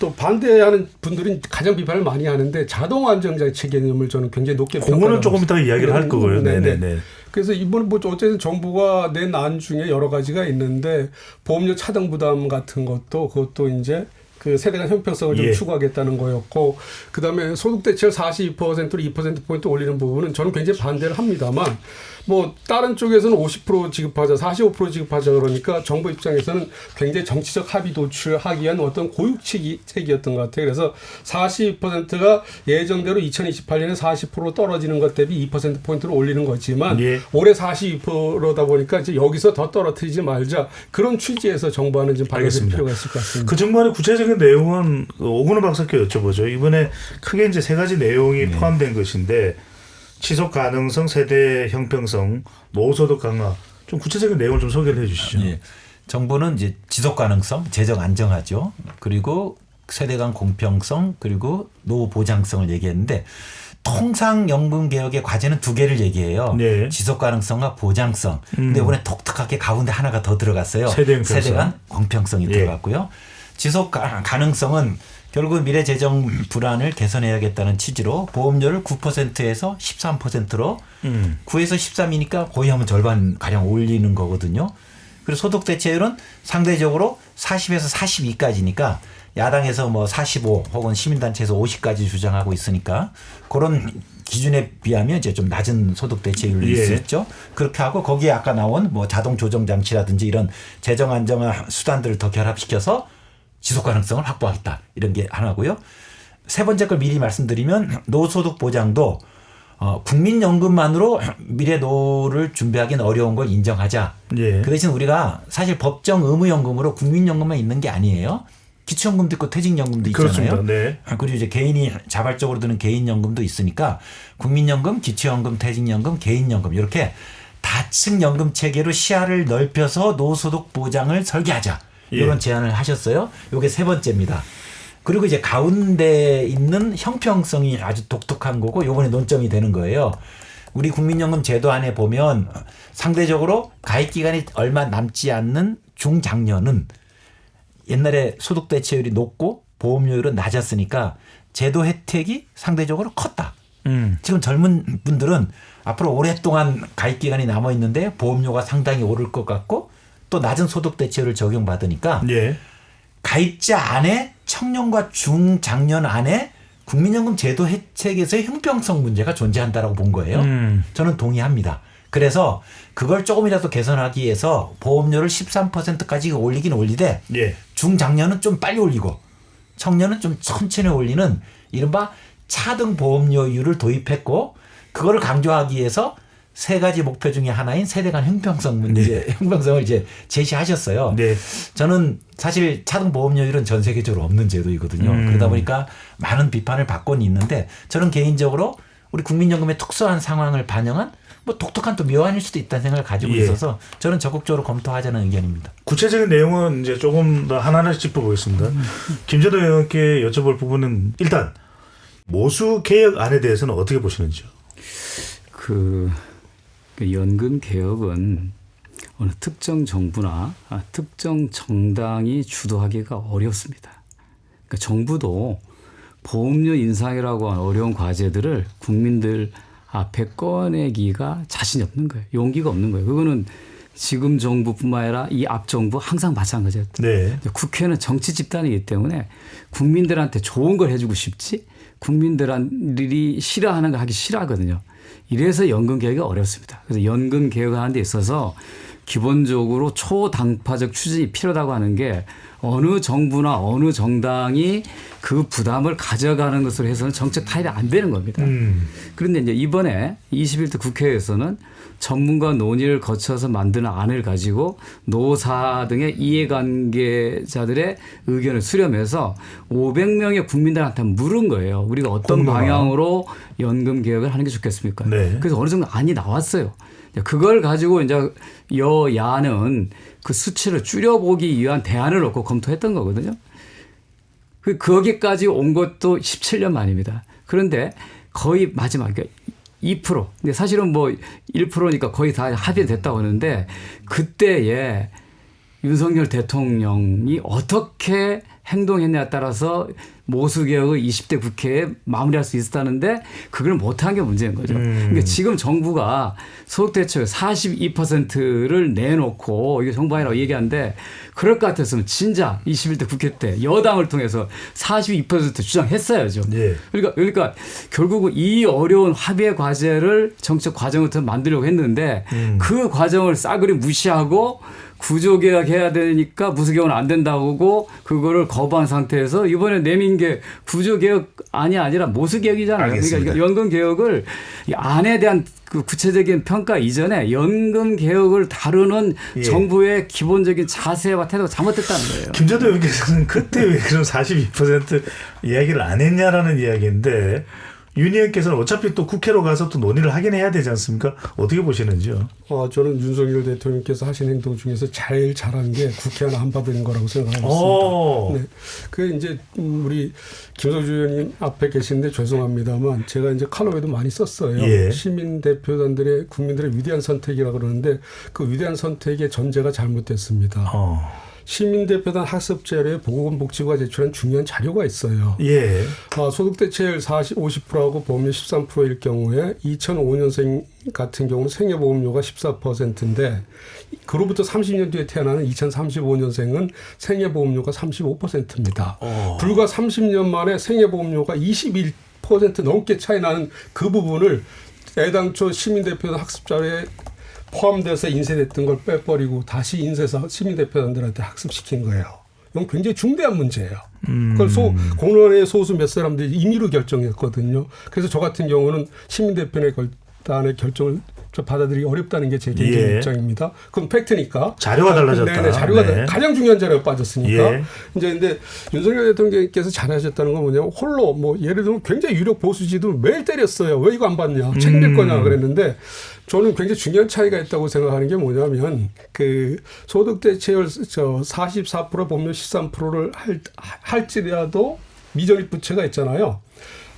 또 반대하는 분들은 가장 비판을 많이 하는데 자동 안정장치 개념을 저는 굉장히 높게 평가하고 그거는 조금 이따가 이야기를 할 거고요. 네네. 그래서 이번 뭐 어쨌든 정부가 낸 안 중에 여러 가지가 있는데 보험료 차등 부담 같은 그것도 이제 그 세대 간 형평성을 좀 추구하겠다는 거였고 그다음에 소득 대체율 42%로 2%포인트 올리는 부분은 저는 굉장히 반대를 합니다만 뭐 다른 쪽에서는 50% 지급하자 45% 지급하자 그러니까 정부 입장에서는 굉장히 정치적 합의 도출하기 위한 어떤 고육책이었던 것 같아요. 그래서 42%가 예정대로 2028년에 40% 떨어지는 것 대비 2%포인트를 올리는 거지만 올해 42%다 보니까 이제 여기서 더 떨어뜨리지 말자 그런 취지에서 정부안은 좀 발표될 필요가 있을 것 같습니다. 그 정부안의 구체적인 내용은 오근호 박사께 여쭤보죠. 이번에 크게 이제 세 가지 내용이 포함된 것인데 지속 가능성, 세대 형평성, 노후소득 강화 좀 구체적인 내용을 좀 소개를 해 주시죠. 예. 정부는 이제 지속 가능성, 재정 안정하죠. 그리고 세대 간 공평성, 그리고 노후 보장성을 얘기했는데 통상 연금 개혁의 과제는 두 개를 얘기해요. 네. 지속 가능성과 보장성. 근데 이번에 독특하게 가운데 하나가 더 들어갔어요. 세대 형평성. 세대 간 공평성이 들어갔고요. 지속 가능성은 결국 미래 재정 불안을 개선해야겠다는 취지로 보험료를 9%에서 13%로 9에서 13이니까 거의 하면 절반 가량 올리는 거거든요. 그리고 소득 대체율은 상대적으로 40에서 42까지니까 야당에서 뭐 45 혹은 시민단체에서 50까지 주장하고 있으니까 그런 기준에 비하면 이제 좀 낮은 소득 대체율이 있었죠. 그렇게 하고 거기에 아까 나온 뭐 자동 조정 장치라든지 이런 재정 안정화 수단들을 더 결합시켜서 지속 가능성을 확보하겠다. 이런 게 하나고요. 세 번째 걸 미리 말씀드리면 노소득 보장도 국민연금만으로 미래 노후를 준비하기는 어려운 걸 인정하자. 그 대신 우리가 사실 법정 의무연금으로 국민연금만 있는 게 아니에요. 기초연금도 있고 퇴직연금도 있잖아요. 네. 그리고 이제 개인이 자발적으로 드는 개인연금도 있으니까 국민연금, 기초연금, 퇴직연금, 개인연금 이렇게 다층 연금 체계로 시야를 넓혀서 노소득 보장을 설계하자. 이런 제안을 하셨어요. 이게 세 번째입니다. 그리고 이제 가운데 있는 형평성이 아주 독특한 거고 이번에 논점이 되는 거예요. 우리 국민연금 제도 안에 보면 상대적으로 가입 기간이 얼마 남지 않는 중장년은 옛날에 소득 대체율이 높고 보험료율은 낮았으니까 제도 혜택이 상대적으로 컸다. 지금 젊은 분들은 앞으로 오랫동안 가입 기간이 남아 있는데 보험료가 상당히 오를 것 같고 또 낮은 소득 대체율을 적용받으니까 가입자 안에 청년과 중장년 안에 국민연금 제도 혜택에서의 형평성 문제가 존재한다라고 본 거예요. 저는 동의합니다. 그래서 그걸 조금이라도 개선하기 위해서 보험료를 13%까지 올리긴 올리되 중장년은 좀 빨리 올리고 청년은 좀 천천히 올리는 이른바 차등 보험료율을 도입했고 그거를 강조하기 위해서 세 가지 목표 중에 하나인 세대 간 형평성 문제, 형평성을 이제 제시하셨어요. 저는 사실 차등 보험료율은 전 세계적으로 없는 제도이거든요. 그러다 보니까 많은 비판을 받고는 있는데 저는 개인적으로 우리 국민연금의 특수한 상황을 반영한 뭐 독특한 또 묘안일 수도 있다는 생각을 가지고 있어서 저는 적극적으로 검토하자는 의견입니다. 구체적인 내용은 이제 조금 더 하나하나씩 짚어보겠습니다. 김재도 의원께 여쭤볼 부분은 일단 모수 개혁안에 대해서는 어떻게 보시는지요? 그 연금 개혁은 어느 특정 정부나 특정 정당이 주도하기가 어렵습니다. 그러니까 정부도 보험료 인상이라고 하는 어려운 과제들을 국민들 앞에 꺼내기가 자신이 없는 거예요. 용기가 없는 거예요. 그거는 지금 정부뿐만 아니라 이 앞 정부 항상 마찬가지예요. 네. 국회는 정치 집단이기 때문에 국민들한테 좋은 걸 해주고 싶지 국민들이 싫어하는 거 하기 싫어하거든요. 이래서 연금 개혁이 어렵습니다. 그래서 연금 개혁하는 데 있어서 기본적으로 초당파적 추진이 필요하다고 하는 게 어느 정부나 어느 정당이 그 부담을 가져가는 것으로 해서는 정책 타협이 안 되는 겁니다. 그런데 이제 이번에 21대 국회에서는 전문가 논의를 거쳐서 만드는 안을 가지고 노사 등의 이해관계자들의 의견을 수렴해서 500명의 국민들한테 물은 거예요. 우리가 어떤 공론화. 방향으로 연금 개혁을 하는 게 좋겠습니까? 네. 그래서 어느 정도 안이 나왔어요. 그걸 가지고 이제 여야는 그 수치를 줄여보기 위한 대안을 놓고 검토했던 거거든요. 거기까지 온 것도 17년 만입니다. 그런데 거의 마지막에 2%. 근데 사실은 뭐 1%니까 거의 다 합의됐다고 하는데 그때에 윤석열 대통령이 어떻게 행동했냐에 따라서 모수개혁을 20대 국회에 마무리할 수 있었다는데 그걸 못한 게 문제인 거죠. 그러니까 지금 정부가 소득대체율 42%를 내놓고 이게 정부 아니라고 얘기하는데 그럴 것 같았으면 진짜 21대 국회 때 여당을 통해서 42% 주장했어야죠. 예. 그러니까 결국은 이 어려운 합의의 과제를 정책 과정을 더 만들려고 했는데 그 과정을 싸그리 무시하고 구조개혁 해야 되니까 무수개혁은 안 된다고 그거를 거부한 상태에서 이번에 내민 게 구조개혁 아니라 모수개혁이잖아요. 알겠습니다. 그러니까 연금개혁을 이 안에 대한 그 구체적인 평가 이전에 연금개혁을 다루는 예. 정부의 기본적인 자세와 태도가 잘못됐다는 거예요. 김재도 의원께서는 그때 왜 그런 42% 이야기를 안 했냐라는 이야기인데 윤 의원께서는 어차피 또 국회로 가서 또 논의를 하긴 해야 되지 않습니까? 어떻게 보시는지요? 저는 윤석열 대통령께서 하신 행동 중에서 제일 잘한 게 국회 하나 한바된 거라고 생각하고 오. 있습니다. 네. 그 이제 우리 김성주 의원님 앞에 계시는데 죄송합니다만 제가 이제 칼럼에도 많이 썼어요. 예. 시민 대표단들의 국민들의 위대한 선택이라고 그러는데 그 위대한 선택의 전제가 잘못됐습니다. 시민대표단 학습자료에 보건복지부가 제출한 중요한 자료가 있어요. 예. 소득대체율 50%하고 보험료 13%일 경우에 2005년생 같은 경우는 생애보험료가 14%인데 그로부터 30년 뒤에 태어나는 2035년생은 생애보험료가 35%입니다. 불과 30년 만에 생애보험료가 21% 넘게 차이 나는 그 부분을 애당초 시민대표단 학습자료에 포함돼서 인쇄됐던 걸 빼버리고 다시 인쇄해서 시민대표단들한테 학습시킨 거예요. 이건 굉장히 중대한 문제예요. 그걸 공론의 소수 몇 사람들이 임의로 결정했거든요. 그래서 저 같은 경우는 시민대표단의 결정을 받아들이기 어렵다는 게 제 개인적인 입장입니다. 그건 팩트니까. 자료가 달라졌다. 네네, 자료가 네. 가장 중요한 자료가 빠졌으니까. 예. 이제 근데 윤석열 대통령께서 잘하셨다는 건 뭐냐면 홀로 뭐 예를 들면 굉장히 유력 보수지도 매일 때렸어요. 왜 이거 안 받냐? 책임질 거냐 그랬는데 저는 굉장히 중요한 차이가 있다고 생각하는 게 뭐냐면 그 소득대체율 44% 보험료 13%를 할지라도 미전입 부채가 있잖아요.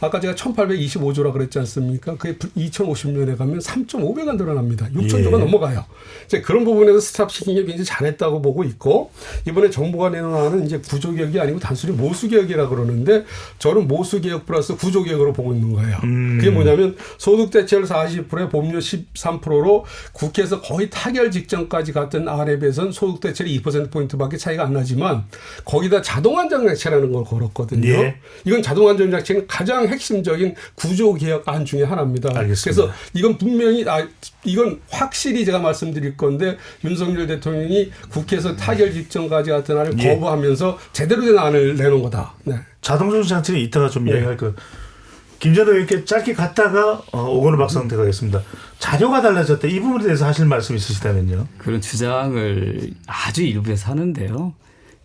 아까 제가 1825조라 그랬지 않습니까? 그게 2050년에 가면 3.5배가 늘어납니다. 6천조가 넘어가요. 이제 그런 부분에서 스탑시킨 게 굉장히 잘했다고 보고 있고 이번에 정부가 내놓은 이제 구조개혁이 아니고 단순히 모수개혁이라고 그러는데 저는 모수개혁 플러스 구조개혁으로 보고 있는 거예요. 그게 뭐냐면 소득대체율 40%에 보험료 13%로 국회에서 거의 타결 직전까지 갔던 안에 비해서는 소득대체율이 2%포인트밖에 차이가 안 나지만 거기다 자동안정장치라는 걸 걸었거든요. 예. 이건 자동안정장치는 가장 핵심적인 구조개혁안 중에 하나입니다. 알겠습니다. 그래서 이건 분명히 이건 확실히 제가 말씀드릴 건데 윤석열 대통령이 국회에서 타결 직전까지 갔던 안을 예. 거부하면서 제대로 된 안을 내놓은 거다. 네. 자동조정장치는 이따가 좀 이야기할 거. 김재도 의원께 짧게 갔다가 오건우 박사한테 가겠습니다. 자료가 달라졌다. 이 부분에 대해서 하실 말씀 있으시다면요. 그런 주장을 아주 일부에서 하는데요.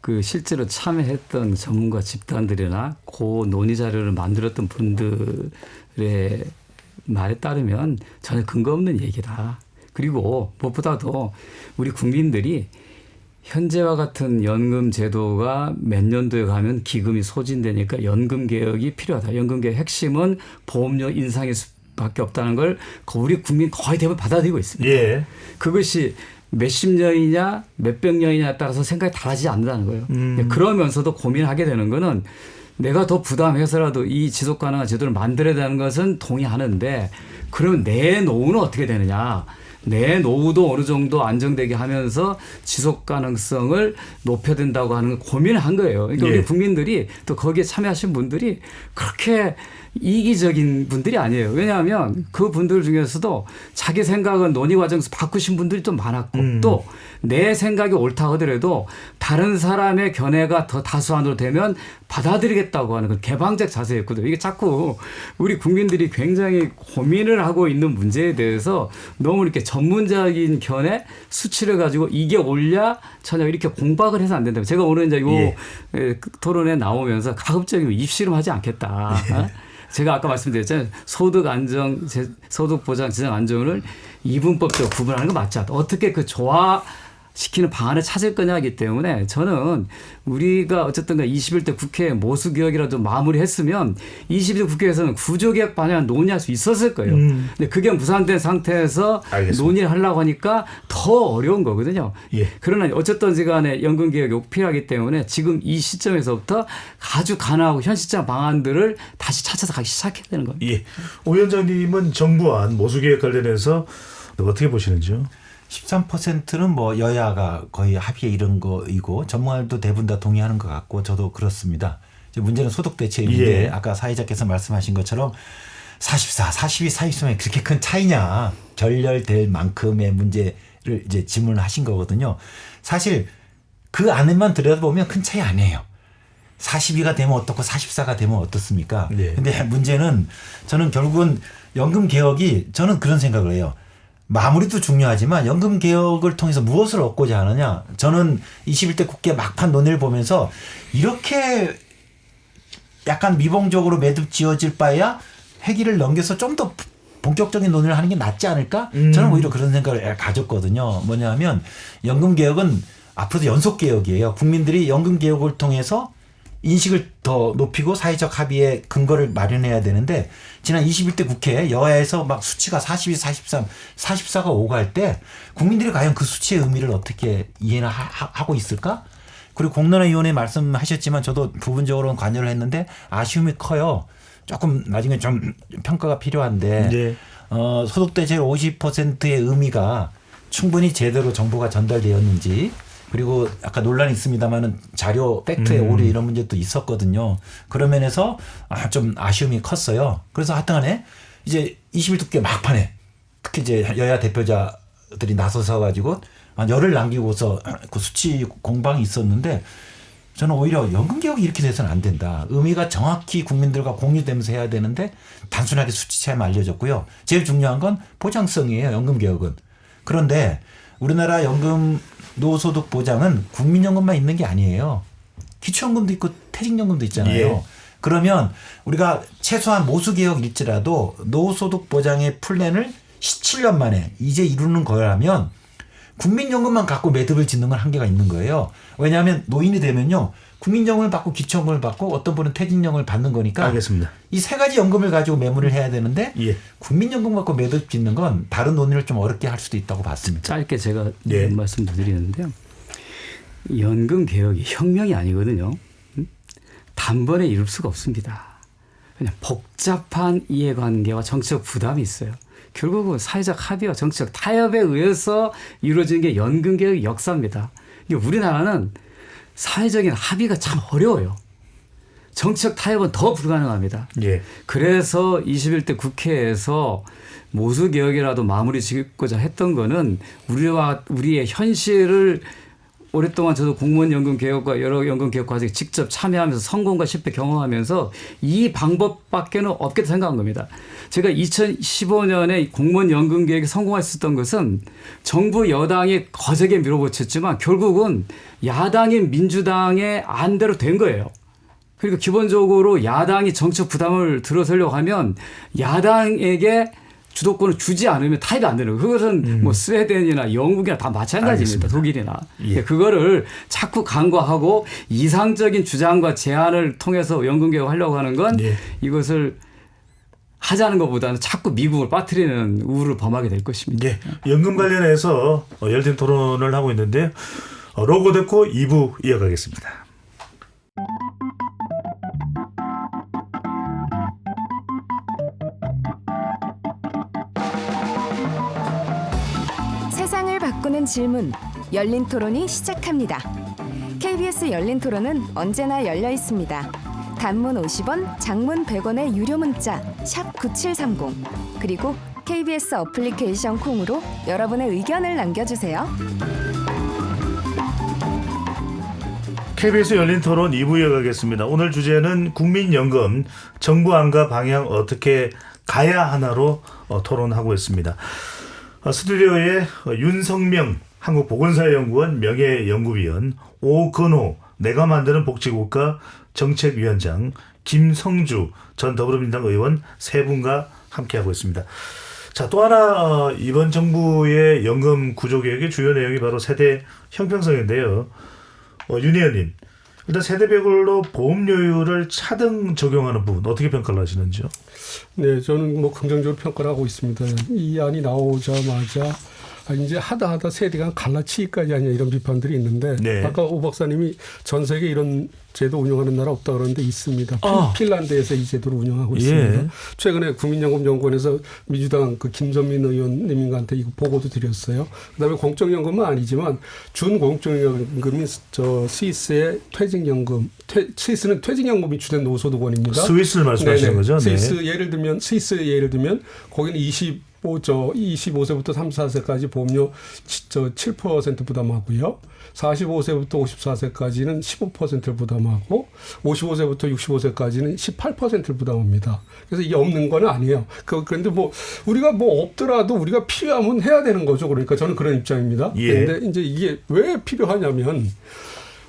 그 실제로 참여했던 전문가 집단들이나 그 논의 자료를 만들었던 분들의 말에 따르면 전혀 근거 없는 얘기다. 그리고 무엇보다도 우리 국민들이 현재와 같은 연금 제도가 몇 년도에 가면 기금이 소진되니까 연금 개혁이 필요하다. 연금 개혁 핵심은 보험료 인상일 수밖에 없다는 걸 우리 국민 거의 대부분 받아들이고 있습니다. 예. 그것이 몇십 년이냐 몇백 년이냐에 따라서 생각이 달라지지 않는다는 거예요. 그러면서도 고민하게 되는 거는 내가 더 부담해서라도 이 지속 가능한 제도를 만들어야 되는 것은 동의하는데 그러면 내 노후는 어떻게 되느냐. 내 노후도 어느 정도 안정되게 하면서 지속 가능성을 높여야 된다고 하는 고민을 한 거예요. 그러니까 예. 우리 국민들이 또 거기에 참여하신 분들이 그렇게 이기적인 분들이 아니에요. 왜냐하면 그 분들 중에서도 자기 생각은 논의 과정에서 바꾸신 분들이 좀 많았고 또 내 생각이 옳다 하더라도 다른 사람의 견해가 더 다수안으로 되면 받아들이겠다고 하는 그 개방적 자세였거든요. 이게 자꾸 우리 국민들이 굉장히 고민을 하고 있는 문제에 대해서 너무 이렇게 전문적인 견해 수치를 가지고 이게 옳냐 전혀 이렇게 공박을 해서 안 된다. 제가 오늘 이제 요 토론에 나오면서 가급적이면 입씨름하지 않겠다. 제가 아까 말씀드렸잖아요. 소득 안정, 소득 보장, 재정 안정을 이분법적으로 구분하는 거 맞지 않다. 어떻게 그 조화시키는 방안을 찾을 거냐이기 때문에 저는 우리가 어쨌든 21대 국회 모수개혁이라도 마무리했으면 21대 국회에서는 구조개혁 방향을 논의할 수 있었을 거예요. 근데 그게 무산된 상태에서 알겠습니다. 논의를 하려고 하니까 더 어려운 거거든요. 예. 그러나 어쨌든 간에 연금개혁이 필요하기 때문에 지금 이 시점에서부터 아주 가능하고 현실적 방안들을 다시 찾아서 가기 시작해야 되는 겁니다. 예. 오 위원장님은 정부안 모수개혁 관련해서 어떻게 보시는지요? 13%는 뭐 여야가 거의 합의에 이른 거이고 전문가들도 대부분 다 동의하는 것 같고 저도 그렇습니다. 이제 문제는 소득 대체율인데 예. 아까 사회자께서 말씀하신 것처럼 44, 42, 43에 그렇게 큰 차이냐 결렬될 만큼의 문제를 이제 질문하신 거거든요. 사실 그 안에만 들여다보면 큰 차이 아니에요. 42가 되면 어떻고 44가 되면 어떻습니까? 네. 근데 문제는 저는 결국은 연금 개혁이 저는 그런 생각을 해요. 마무리도 중요하지만 연금 개혁을 통해서 무엇을 얻고자 하느냐. 저는 21대 국회 막판 논의를 보면서 이렇게 약간 미봉적으로 매듭 지어질 바에야 회기를 넘겨서 좀 더 본격적인 논의를 하는 게 낫지 않을까? 저는 오히려 그런 생각을 가졌거든요. 뭐냐면 연금 개혁은 앞으로도 연속 개혁이에요. 국민들이 연금 개혁을 통해서 인식을 더 높이고 사회적 합의의 근거를 마련해야 되는데 지난 21대 국회 여야에서 막 수치가 42, 43, 44가 오갈 때 국민들이 과연 그 수치의 의미를 어떻게 이해나 하고 있을까? 그리고 공론화위원회 말씀하셨지만 저도 부분적으로는 관여를 했는데 아쉬움이 커요. 조금 나중에 좀 평가가 필요한데 네. 소득대체율 50%의 의미가 충분히 제대로 정보가 전달되었는지 그리고 아까 논란이 있습니다만은 자료 팩트의 오류 이런 문제도 있었거든요. 그런 면에서 좀 아쉬움이 컸어요. 그래서 하여튼간에 이제 21대 막판에 특히 이제 여야 대표자들이 나서서 가지고 열을 남기고서 그 수치 공방이 있었는데 저는 오히려 연금 개혁이 이렇게 돼서는 안 된다. 의미가 정확히 국민들과 공유되면서 해야 되는데 단순하게 수치차이만 알려졌고요. 제일 중요한 건 보장성이에요. 연금 개혁은. 그런데 우리나라 연금 노소득 보장은 국민연금만 있는 게 아니에요. 기초연금도 있고 퇴직연금도 있잖아요. 예. 그러면 우리가 최소한 모수개혁일지라도 노소득 보장의 플랜을 17년 만에 이제 이루는 거라면 국민연금만 갖고 매듭을 짓는 건 한계가 있는 거예요. 왜냐하면 노인이 되면요. 국민연금을 받고 기초연금을 받고 어떤 분은 퇴직연금을 받는 거니까 알겠습니다. 이 세 가지 연금을 가지고 매물을 해야 되는데 예. 국민연금 갖고 매듭 짓는 건 다른 논의를 좀 어렵게 할 수도 있다고 봤습니다. 짧게 제가 예. 말씀드리는데요. 연금 개혁이 혁명이 아니거든요. 단번에 이룰 수가 없습니다. 그냥 복잡한 이해관계와 정치적 부담이 있어요. 결국은 사회적 합의와 정치적 타협에 의해서 이루어지는 게 연금 개혁의 역사입니다. 우리나라는 사회적인 합의가 참 어려워요. 정치적 타협은 더 불가능합니다. 예. 그래서 21대 국회에서 모수개혁이라도 마무리 짓고자 했던 거는 우리의 현실을 오랫동안 저도 공무원 연금 개혁과 여러 연금 개혁 과정에 직접 참여하면서 성공과 실패 경험하면서 이 방법밖에는 없겠다 생각한 겁니다. 제가 2015년에 공무원 연금 개혁이 성공했었던 것은 정부 여당이 거세게 밀어붙였지만 결국은 야당인 민주당의 안대로 된 거예요. 그러니까 기본적으로 야당이 정치적 부담을 들어서려고 하면 야당에게 주도권을 주지 않으면 타협이 안 되는 거예요. 그것은 뭐 스웨덴이나 영국이나 다 마찬가지입니다. 알겠습니다. 독일이나. 예. 그거를 자꾸 간과하고 이상적인 주장과 제안을 통해서 연금 개혁을 하려고 하는 건 예. 이것을 하자는 것보다는 자꾸 미국을 빠뜨리는 우를 범하게 될 것입니다. 예, 연금 관련해서 열띤 토론을 하고 있는데 로고데코 2부 이어가겠습니다. 세상을 바꾸는 질문, 열린 토론이 시작합니다. KBS 열린 토론은 언제나 열려 있습니다. 단문 50원, 장문 100원의 유료 문자 샵 9730 그리고 KBS 어플리케이션 콩으로 여러분의 의견을 남겨주세요. KBS 열린 토론 2부 이어가겠습니다. 오늘 주제는 국민연금 정부 안과 방향 어떻게 가야 하나로 토론하고 있습니다. 스튜디오에 윤성명 한국보건사회연구원 명예연구위원, 오건호 내가 만드는 복지국가 정책위원장, 김성주 전 더불어민주당 의원 세 분과 함께하고 있습니다. 자, 또 하나 이번 정부의 연금 구조개혁의 주요 내용이 바로 세대 형평성인데요. 윤 의원님, 일단 세대별로 보험료율을 차등 적용하는 부분 어떻게 평가를 하시는지요? 네, 저는 뭐 긍정적으로 평가를 하고 있습니다. 이 안이 나오자마자 이제 하다 세대가 갈라치기까지 하냐 이런 비판들이 있는데 네. 아까 오 박사님이 전 세계 이런 제도 운영하는 나라 없다 그러는데 있습니다. 핀란드에서 이 제도를 운영하고 있습니다. 예. 최근에 국민연금연구원에서 민주당 그 김선민 의원님한테 이거 보고도 드렸어요. 그다음에 공적연금은 아니지만 준공적연금인 저 스위스의 퇴직연금, 스위스는 퇴직연금이 주된 노소득원입니다. 스위스를 말씀하시는 거죠? 네. 스위스 예를 들면 거기는 25세부터 34세까지 보험료 7% 부담하고요. 45세부터 54세까지는 15%를 부담하고 55세부터 65세까지는 18%를 부담합니다. 그래서 이게 없는 건 아니에요. 그런데 뭐 우리가 뭐 없더라도 우리가 필요하면 해야 되는 거죠. 그러니까 저는 그런 입장입니다. 예. 그런데 이제 이게 왜 필요하냐면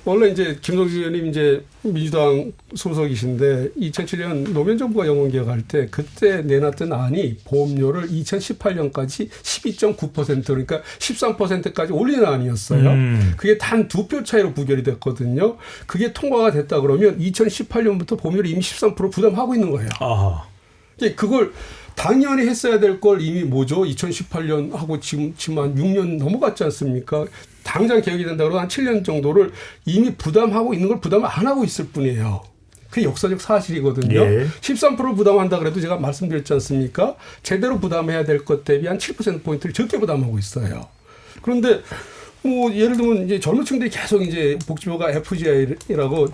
원래 이제 김성주 의원님 이제 민주당 소속이신데 2007년 노무현 정부가 연금개혁할 때 그때 내놨던 안이 보험료를 2018년까지 12.9% 그러니까 13%까지 올리는 안이었어요. 그게 단 2표 차이로 부결이 됐거든요. 그게 통과가 됐다 그러면 2018년부터 보험료를 이미 13% 부담하고 있는 거예요. 아하. 그걸 당연히 했어야 될 걸 이미 뭐죠? 2018년 하고 지금 한 6년 넘어갔지 않습니까? 당장 개혁이 된다 그러면 한 7년 정도를 이미 부담하고 있는 걸 부담을 안 하고 있을 뿐이에요. 그게 역사적 사실이거든요. 예. 13% 부담한다 그래도 제가 말씀드렸지 않습니까? 제대로 부담해야 될 것 대비 한 7%포인트를 적게 부담하고 있어요. 그런데 뭐 예를 들면 이제 젊은 층들이 계속 이제 복지부가 FGI라고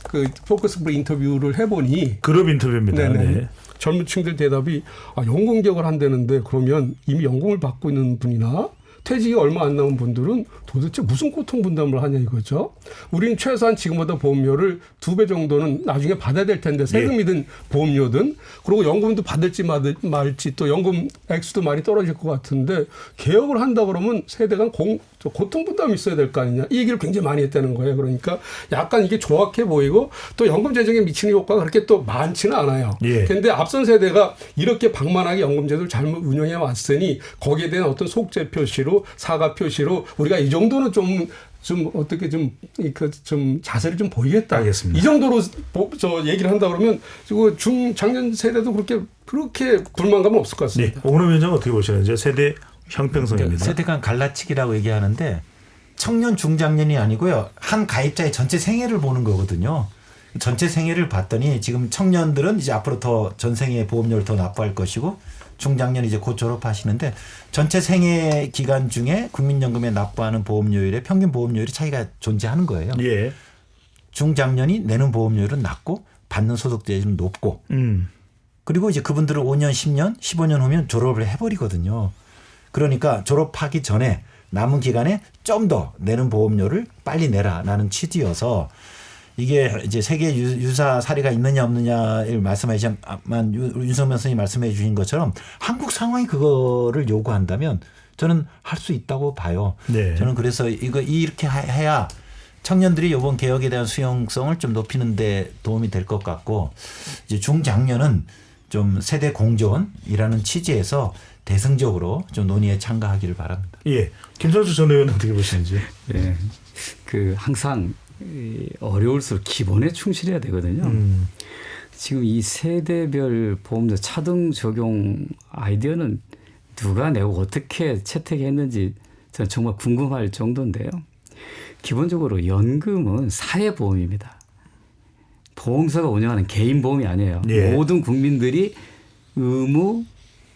그 포커스 그룹 인터뷰를 해보니 그룹 인터뷰입니다. 네. 젊은 층들 대답이 연금 개혁을 한다는데 그러면 이미 연금을 받고 있는 분이나 퇴직이 얼마 안 남은 분들은 도대체 무슨 고통 분담을 하냐 이거죠. 우리는 최소한 지금보다 보험료를 2배 정도는 나중에 받아야 될 텐데 세금이든 보험료든 그리고 연금도 받을지 말지 또 연금 액수도 많이 떨어질 것 같은데 개혁을 한다 그러면 세대 간 고통 분담이 있어야 될 거 아니냐. 이 얘기를 굉장히 많이 했다는 거예요. 그러니까 약간 이게 조악해 보이고 또 연금 재정에 미치는 효과가 그렇게 또 많지는 않아요. 그런데 앞선 세대가 이렇게 방만하게 연금 제도를 잘못 운영해 왔으니 거기에 대한 어떤 속죄 표시로 사과 표시로 우리가 이 정도는 좀 어떻게 좀 자세를 좀 보이겠다. 알겠습니다. 이 정도로 얘기를 한다 그러면 중장년 세대도 그렇게 불만감은 없을 것 같습니다. 네. 오건호 위원장 어떻게 보시는지 세대 형평성입니다. 세대 간 갈라치기라고 얘기하는데 청년 중장년이 아니고요. 한 가입자의 전체 생애를 보는 거거든요. 전체 생애를 봤더니 지금 청년들은 이제 앞으로 더 전생애 보험료를 더 납부할 것이고 중장년이 이제 곧 졸업하시는데 전체 생애 기간 중에 국민연금에 납부하는 보험료율의 평균 보험료율이 차이가 존재하는 거예요. 예. 중장년이 내는 보험료율은 낮고 받는 소득세율이 좀 높고 그리고 이제 그분들은 5년, 10년, 15년 후면 졸업을 해버리거든요. 그러니까 졸업하기 전에 남은 기간에 좀 더 내는 보험료를 빨리 내라라는 취지여서 이게 이제 세계 유사 사례가 있느냐 없느냐를 말씀하시지만 윤석명 선생님이 말씀해 주신 것처럼 한국 상황이 그거를 요구한다면 저는 할 수 있다고 봐요. 네. 저는 그래서 이렇게 해야 청년들이 이번 개혁에 대한 수용성을 좀 높이는 데 도움이 될 것 같고 이제 중장년은 좀 세대 공존이라는 취지에서 대승적으로 좀 논의에 참가하기를 바랍니다. 예. 김성주 전 의원은 어떻게 보시는지? 예. 항상 어려울수록 기본에 충실해야 되거든요. 지금 이 세대별 보험료 차등 적용 아이디어는 누가 내고 어떻게 채택했는지 저는 정말 궁금할 정도인데요. 기본적으로 연금은 사회보험입니다. 보험사가 운영하는 개인보험이 아니에요. 예. 모든 국민들이 의무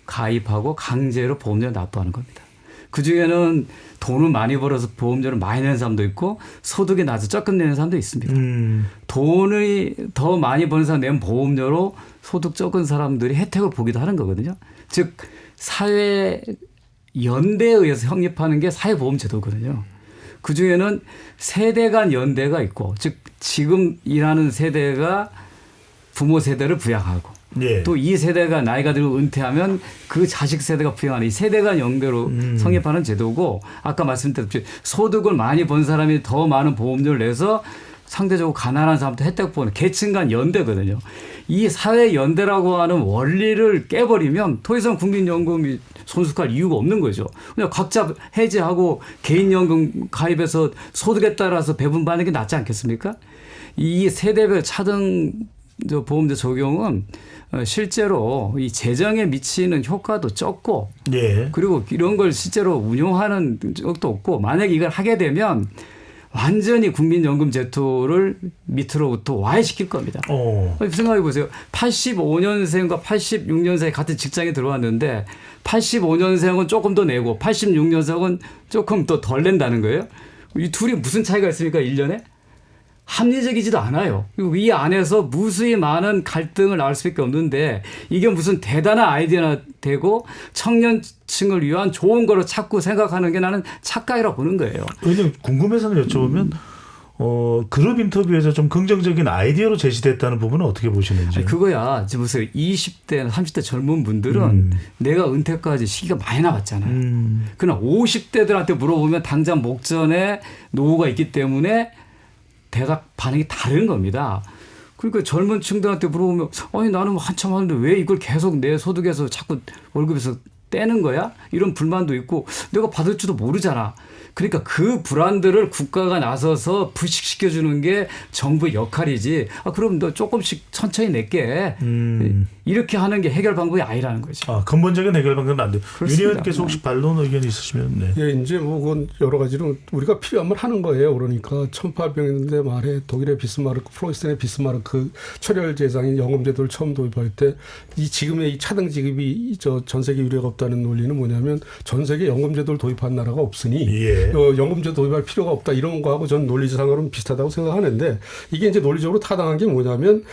가입하고 강제로 보험료를 납부하는 겁니다. 그중에는 돈을 많이 벌어서 보험료를 많이 내는 사람도 있고 소득이 낮아서 조금 내는 사람도 있습니다. 돈을 더 많이 버는 사람 내면 보험료로 소득 적은 사람들이 혜택을 보기도 하는 거거든요. 즉 사회 연대에 의해서 형립하는 게 사회보험 제도거든요. 그중에는 세대 간 연대가 있고 즉 지금 일하는 세대가 부모 세대를 부양하고 예. 또 이 세대가 나이가 들고 은퇴하면 그 자식 세대가 부양하는 이 세대 간 연대로 성립하는 제도고 아까 말씀드렸듯이 소득을 많이 번 사람이 더 많은 보험료를 내서 상대적으로 가난한 사람도 혜택 보는 계층 간 연대거든요. 이 사회 연대라고 하는 원리를 깨버리면 더 이상 국민연금이 손숙할 이유가 없는 거죠. 그냥 각자 해지하고 개인연금 가입해서 소득에 따라서 배분받는 게 낫지 않겠습니까? 이 세대별 차등 보험료 적용은 실제로 이 재정에 미치는 효과도 적고 예. 그리고 이런 걸 실제로 운용하는 적도 없고 만약에 이걸 하게 되면 완전히 국민연금 제도를 밑으로부터 와해시킬 겁니다. 생각해 보세요. 85년생과 86년생이 같은 직장에 들어왔는데 85년생은 조금 더 내고 86년생은 조금 더 덜 낸다는 거예요. 이 둘이 무슨 차이가 있습니까? 1년에? 합리적이지도 않아요. 그리고 이 안에서 무수히 많은 갈등을 낳을 수밖에 없는데 이게 무슨 대단한 아이디어나 되고 청년층을 위한 좋은 거로 자꾸 생각하는 게 나는 착각이라고 보는 거예요. 왜냐면 궁금해서는 여쭤보면 그룹 인터뷰에서 좀 긍정적인 아이디어로 제시됐다는 부분은 어떻게 보시는지. 그거야. 지금 보세요. 20대, 30대 젊은 분들은 내가 은퇴까지 시기가 많이 남았잖아요. 그러나 50대들한테 물어보면 당장 목전에 노후가 있기 때문에 대답 반응이 다른 겁니다. 그러니까 젊은 층들한테 물어보면 아니 나는 한참 하는데 왜 이걸 계속 내 소득에서 자꾸 월급에서 떼는 거야? 이런 불만도 있고 내가 받을 줄도 모르잖아. 그러니까 그 불안들을 국가가 나서서 부식시켜주는 게 정부의 역할이지. 그럼 너 조금씩 천천히 낼게. 이렇게 하는 게 해결 방법이 아니라는 거죠. 근본적인 해결 방법은 안 돼요. 윤 그렇습니다. 의원께서 혹시 반론 의견이 있으시면. 네. 예, 이제 뭐 그건 여러 가지로 우리가 필요하면 하는 거예요. 그러니까 1800년대 말에 독일의 비스마르크, 프로이센의 비스마르크 철혈 제상인 연금 제도를 처음 도입할 때 이 지금의 이 차등 지급이 전 세계 유례가 없다는 논리는 뭐냐면 전 세계 연금 제도를 도입한 나라가 없으니 예. 연금 제도 도입할 필요가 없다 이런 거하고 전 논리상으로는 비슷하다고 생각하는데 이게 이제 논리적으로 타당한 게 뭐냐면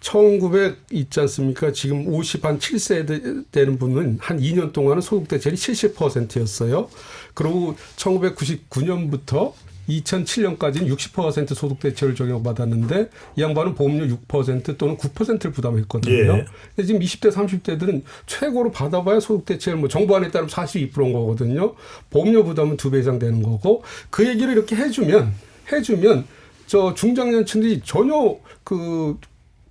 1900 있지 않습니까? 지금 57세 되는 분은 한 2년 동안은 소득 대체율이 70%였어요. 그리고 1999년부터 2007년까지는 60% 소득 대체율 적용받았는데 이 양반은 보험료 6% 또는 9%를 부담했거든요. 예. 근데 지금 20대, 30대들은 최고로 받아봐야 소득 대체율 뭐 정부 안에 따르면 42%인 거거든요. 보험료 부담은 2배 이상 되는 거고 그 얘기를 이렇게 해주면 저 중장년층들이 전혀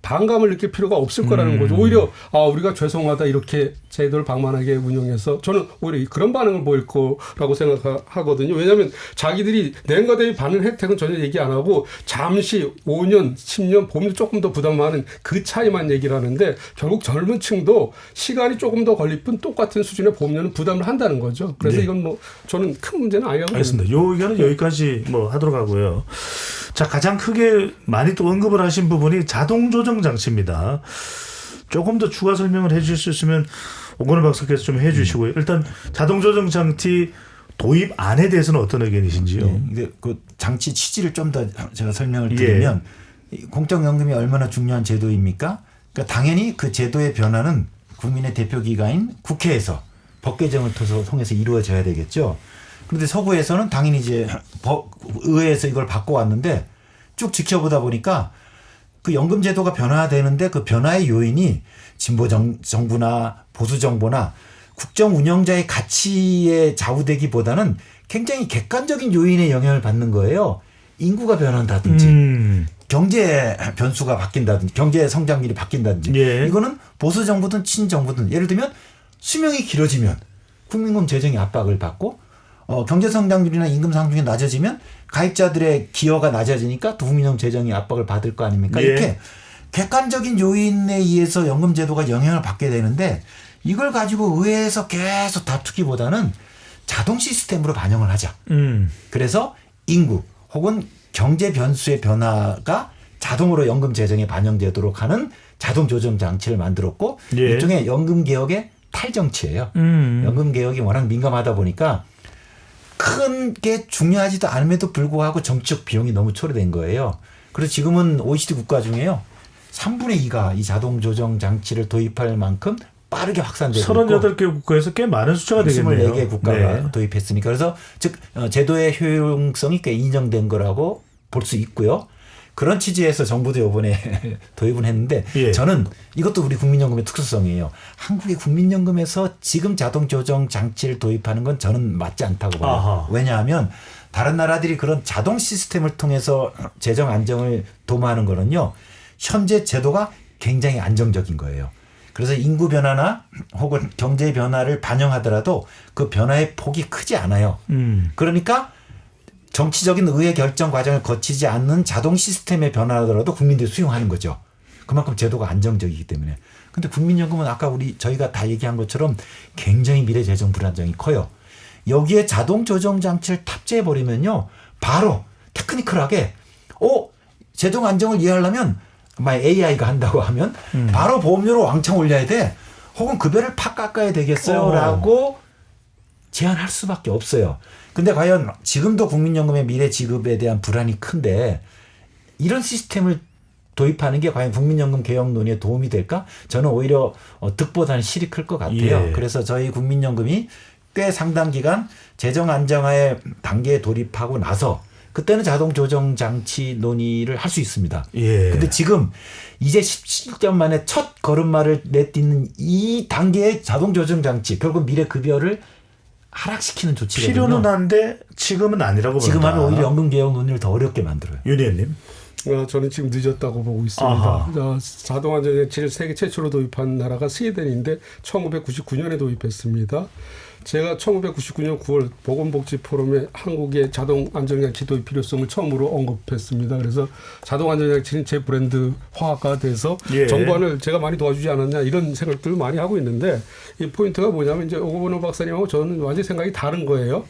반감을 느낄 필요가 없을 거라는 거죠. 오히려 우리가 죄송하다 이렇게 제도를 방만하게 운영해서 저는 오히려 그런 반응을 보일 거라고 생각하거든요. 왜냐하면 자기들이 낸과 대비 받는 혜택은 전혀 얘기 안 하고 잠시 5년, 10년 보험료 조금 더 부담하는 그 차이만 얘기를 하는데 결국 젊은 층도 시간이 조금 더 걸릴 뿐 똑같은 수준의 보험료는 부담을 한다는 거죠. 그래서 네. 이건 뭐 저는 큰 문제는 아니라고 알겠습니다. 이 의견은 여기까지 하도록 하고요. 자, 가장 크게 많이 또 언급을 하신 부분이 자동 조정 장치입니다. 조금 더 추가 설명을 해주실 수 있으면 오건호 박사께서 좀 해주시고요. 일단 자동 조정 장치 도입 안에 대해서는 어떤 의견이신지요? 네, 근데 그 장치 취지를 좀 더 제가 설명을 드리면 공적연금이 얼마나 중요한 제도입니까? 그러니까 당연히 그 제도의 변화는 국민의 대표기관인 국회에서 법 개정을 통해서 이루어져야 되겠죠. 그런데 서구에서는 당연히 이제 의회에서 이걸 바꿔왔는데 쭉 지켜보다 보니까 그 연금 제도가 변화되는데 그 변화의 요인이 진보 정부나 보수 정부나 국정 운영자의 가치에 좌우되기보다는 굉장히 객관적인 요인의 영향을 받는 거예요. 인구가 변한다든지 경제 변수가 바뀐다든지 경제 성장률이 바뀐다든지 이거는 보수 정부든 친정부든 예를 들면 수명이 길어지면 국민금 재정의 압박을 받고 경제 성장률이나 임금 상승이 낮아지면 가입자들의 기여가 낮아지니까 국민형 재정의 압박을 받을 거 아닙니까? 이렇게 객관적인 요인에 의해서 연금 제도가 영향을 받게 되는데 이걸 가지고 의회에서 계속 다투기보다는 자동 시스템으로 반영을 하자. 그래서 인구 혹은 경제 변수의 변화가 자동으로 연금 재정에 반영되도록 하는 자동 조정 장치를 만들었고 예. 일종의 연금 개혁의 탈정치예요. 연금 개혁이 워낙 민감하다 보니까 큰 게 중요하지도 않음에도 불구하고 정치적 비용이 너무 초래된 거예요. 그래서 지금은 OECD 국가 중에요. 3분의 2가 이 자동 조정 장치를 도입할 만큼 빠르게 확산되고 있고 38개 국가에서 꽤 많은 숫자가 되겠네요. 24개 국가가 네. 도입했으니까 그래서 즉 제도의 효용성이 꽤 인정된 거라고 볼 수 있고요. 그런 취지에서 정부도 이번에 도입을 했는데 예. 저는 이것도 우리 국민연금의 특수성이에요. 한국의 국민연금에서 지금 자동 조정 장치를 도입하는 건 저는 맞지 않다고 봐요. 아하. 왜냐하면 다른 나라들이 그런 자동 시스템을 통해서 재정 안정을 도모하는 거는요. 현재 제도가 굉장히 안정적인 거예요. 그래서 인구 변화나 혹은 경제 변화를 반영하더라도 그 변화의 폭이 크지 않아요. 그러니까 정치적인 의회 결정 과정을 거치지 않는 자동 시스템의 변화더라도 국민들이 수용하는 거죠. 그만큼 제도가 안정적이기 때문에. 근데 국민연금은 아까 저희가 다 얘기한 것처럼 굉장히 미래 재정 불안정이 커요. 여기에 자동 조정 장치를 탑재해 버리면요. 바로 테크니컬하게 재정 안정을 이해하려면 만약 AI가 한다고 하면 바로 보험료를 왕창 올려야 돼. 혹은 급여를 팍 깎아야 되겠어요. 라고 제한할 수밖에 없어요. 근데 과연 지금도 국민연금의 미래 지급에 대한 불안이 큰데 이런 시스템을 도입하는 게 과연 국민연금 개혁 논의에 도움이 될까? 저는 오히려 득보다는 실이 클 것 같아요. 예. 그래서 저희 국민연금이 꽤 상당 기간 재정 안정화의 단계에 돌입하고 나서 그때는 자동 조정 장치 논의를 할 수 있습니다. 예. 근데 지금 이제 17년 만에 첫 걸음마를 내딛는 이 단계의 자동 조정 장치 결국 미래 급여를 하락시키는 조치거든요. 필요는 한데 지금은 아니라고 봅니다. 지금 하면 오히려 연금 개혁 논의를 더 어렵게 만들어요. 윤 의원님. 저는 지금 늦었다고 보고 있습니다. 자동 안정 장치를 세계 최초로 도입한 나라가 스웨덴인데 1999년에 도입했습니다. 제가 1999년 9월 보건복지 포럼에 한국의 자동 안전장치 도입 필요성을 처음으로 언급했습니다. 그래서 자동 안전장치는 제 브랜드화가 돼서 예. 정부안을 제가 많이 도와주지 않았냐 이런 생각들을 많이 하고 있는데 이 포인트가 뭐냐면 이제 오건호 박사님하고 저는 완전히 생각이 다른 거예요.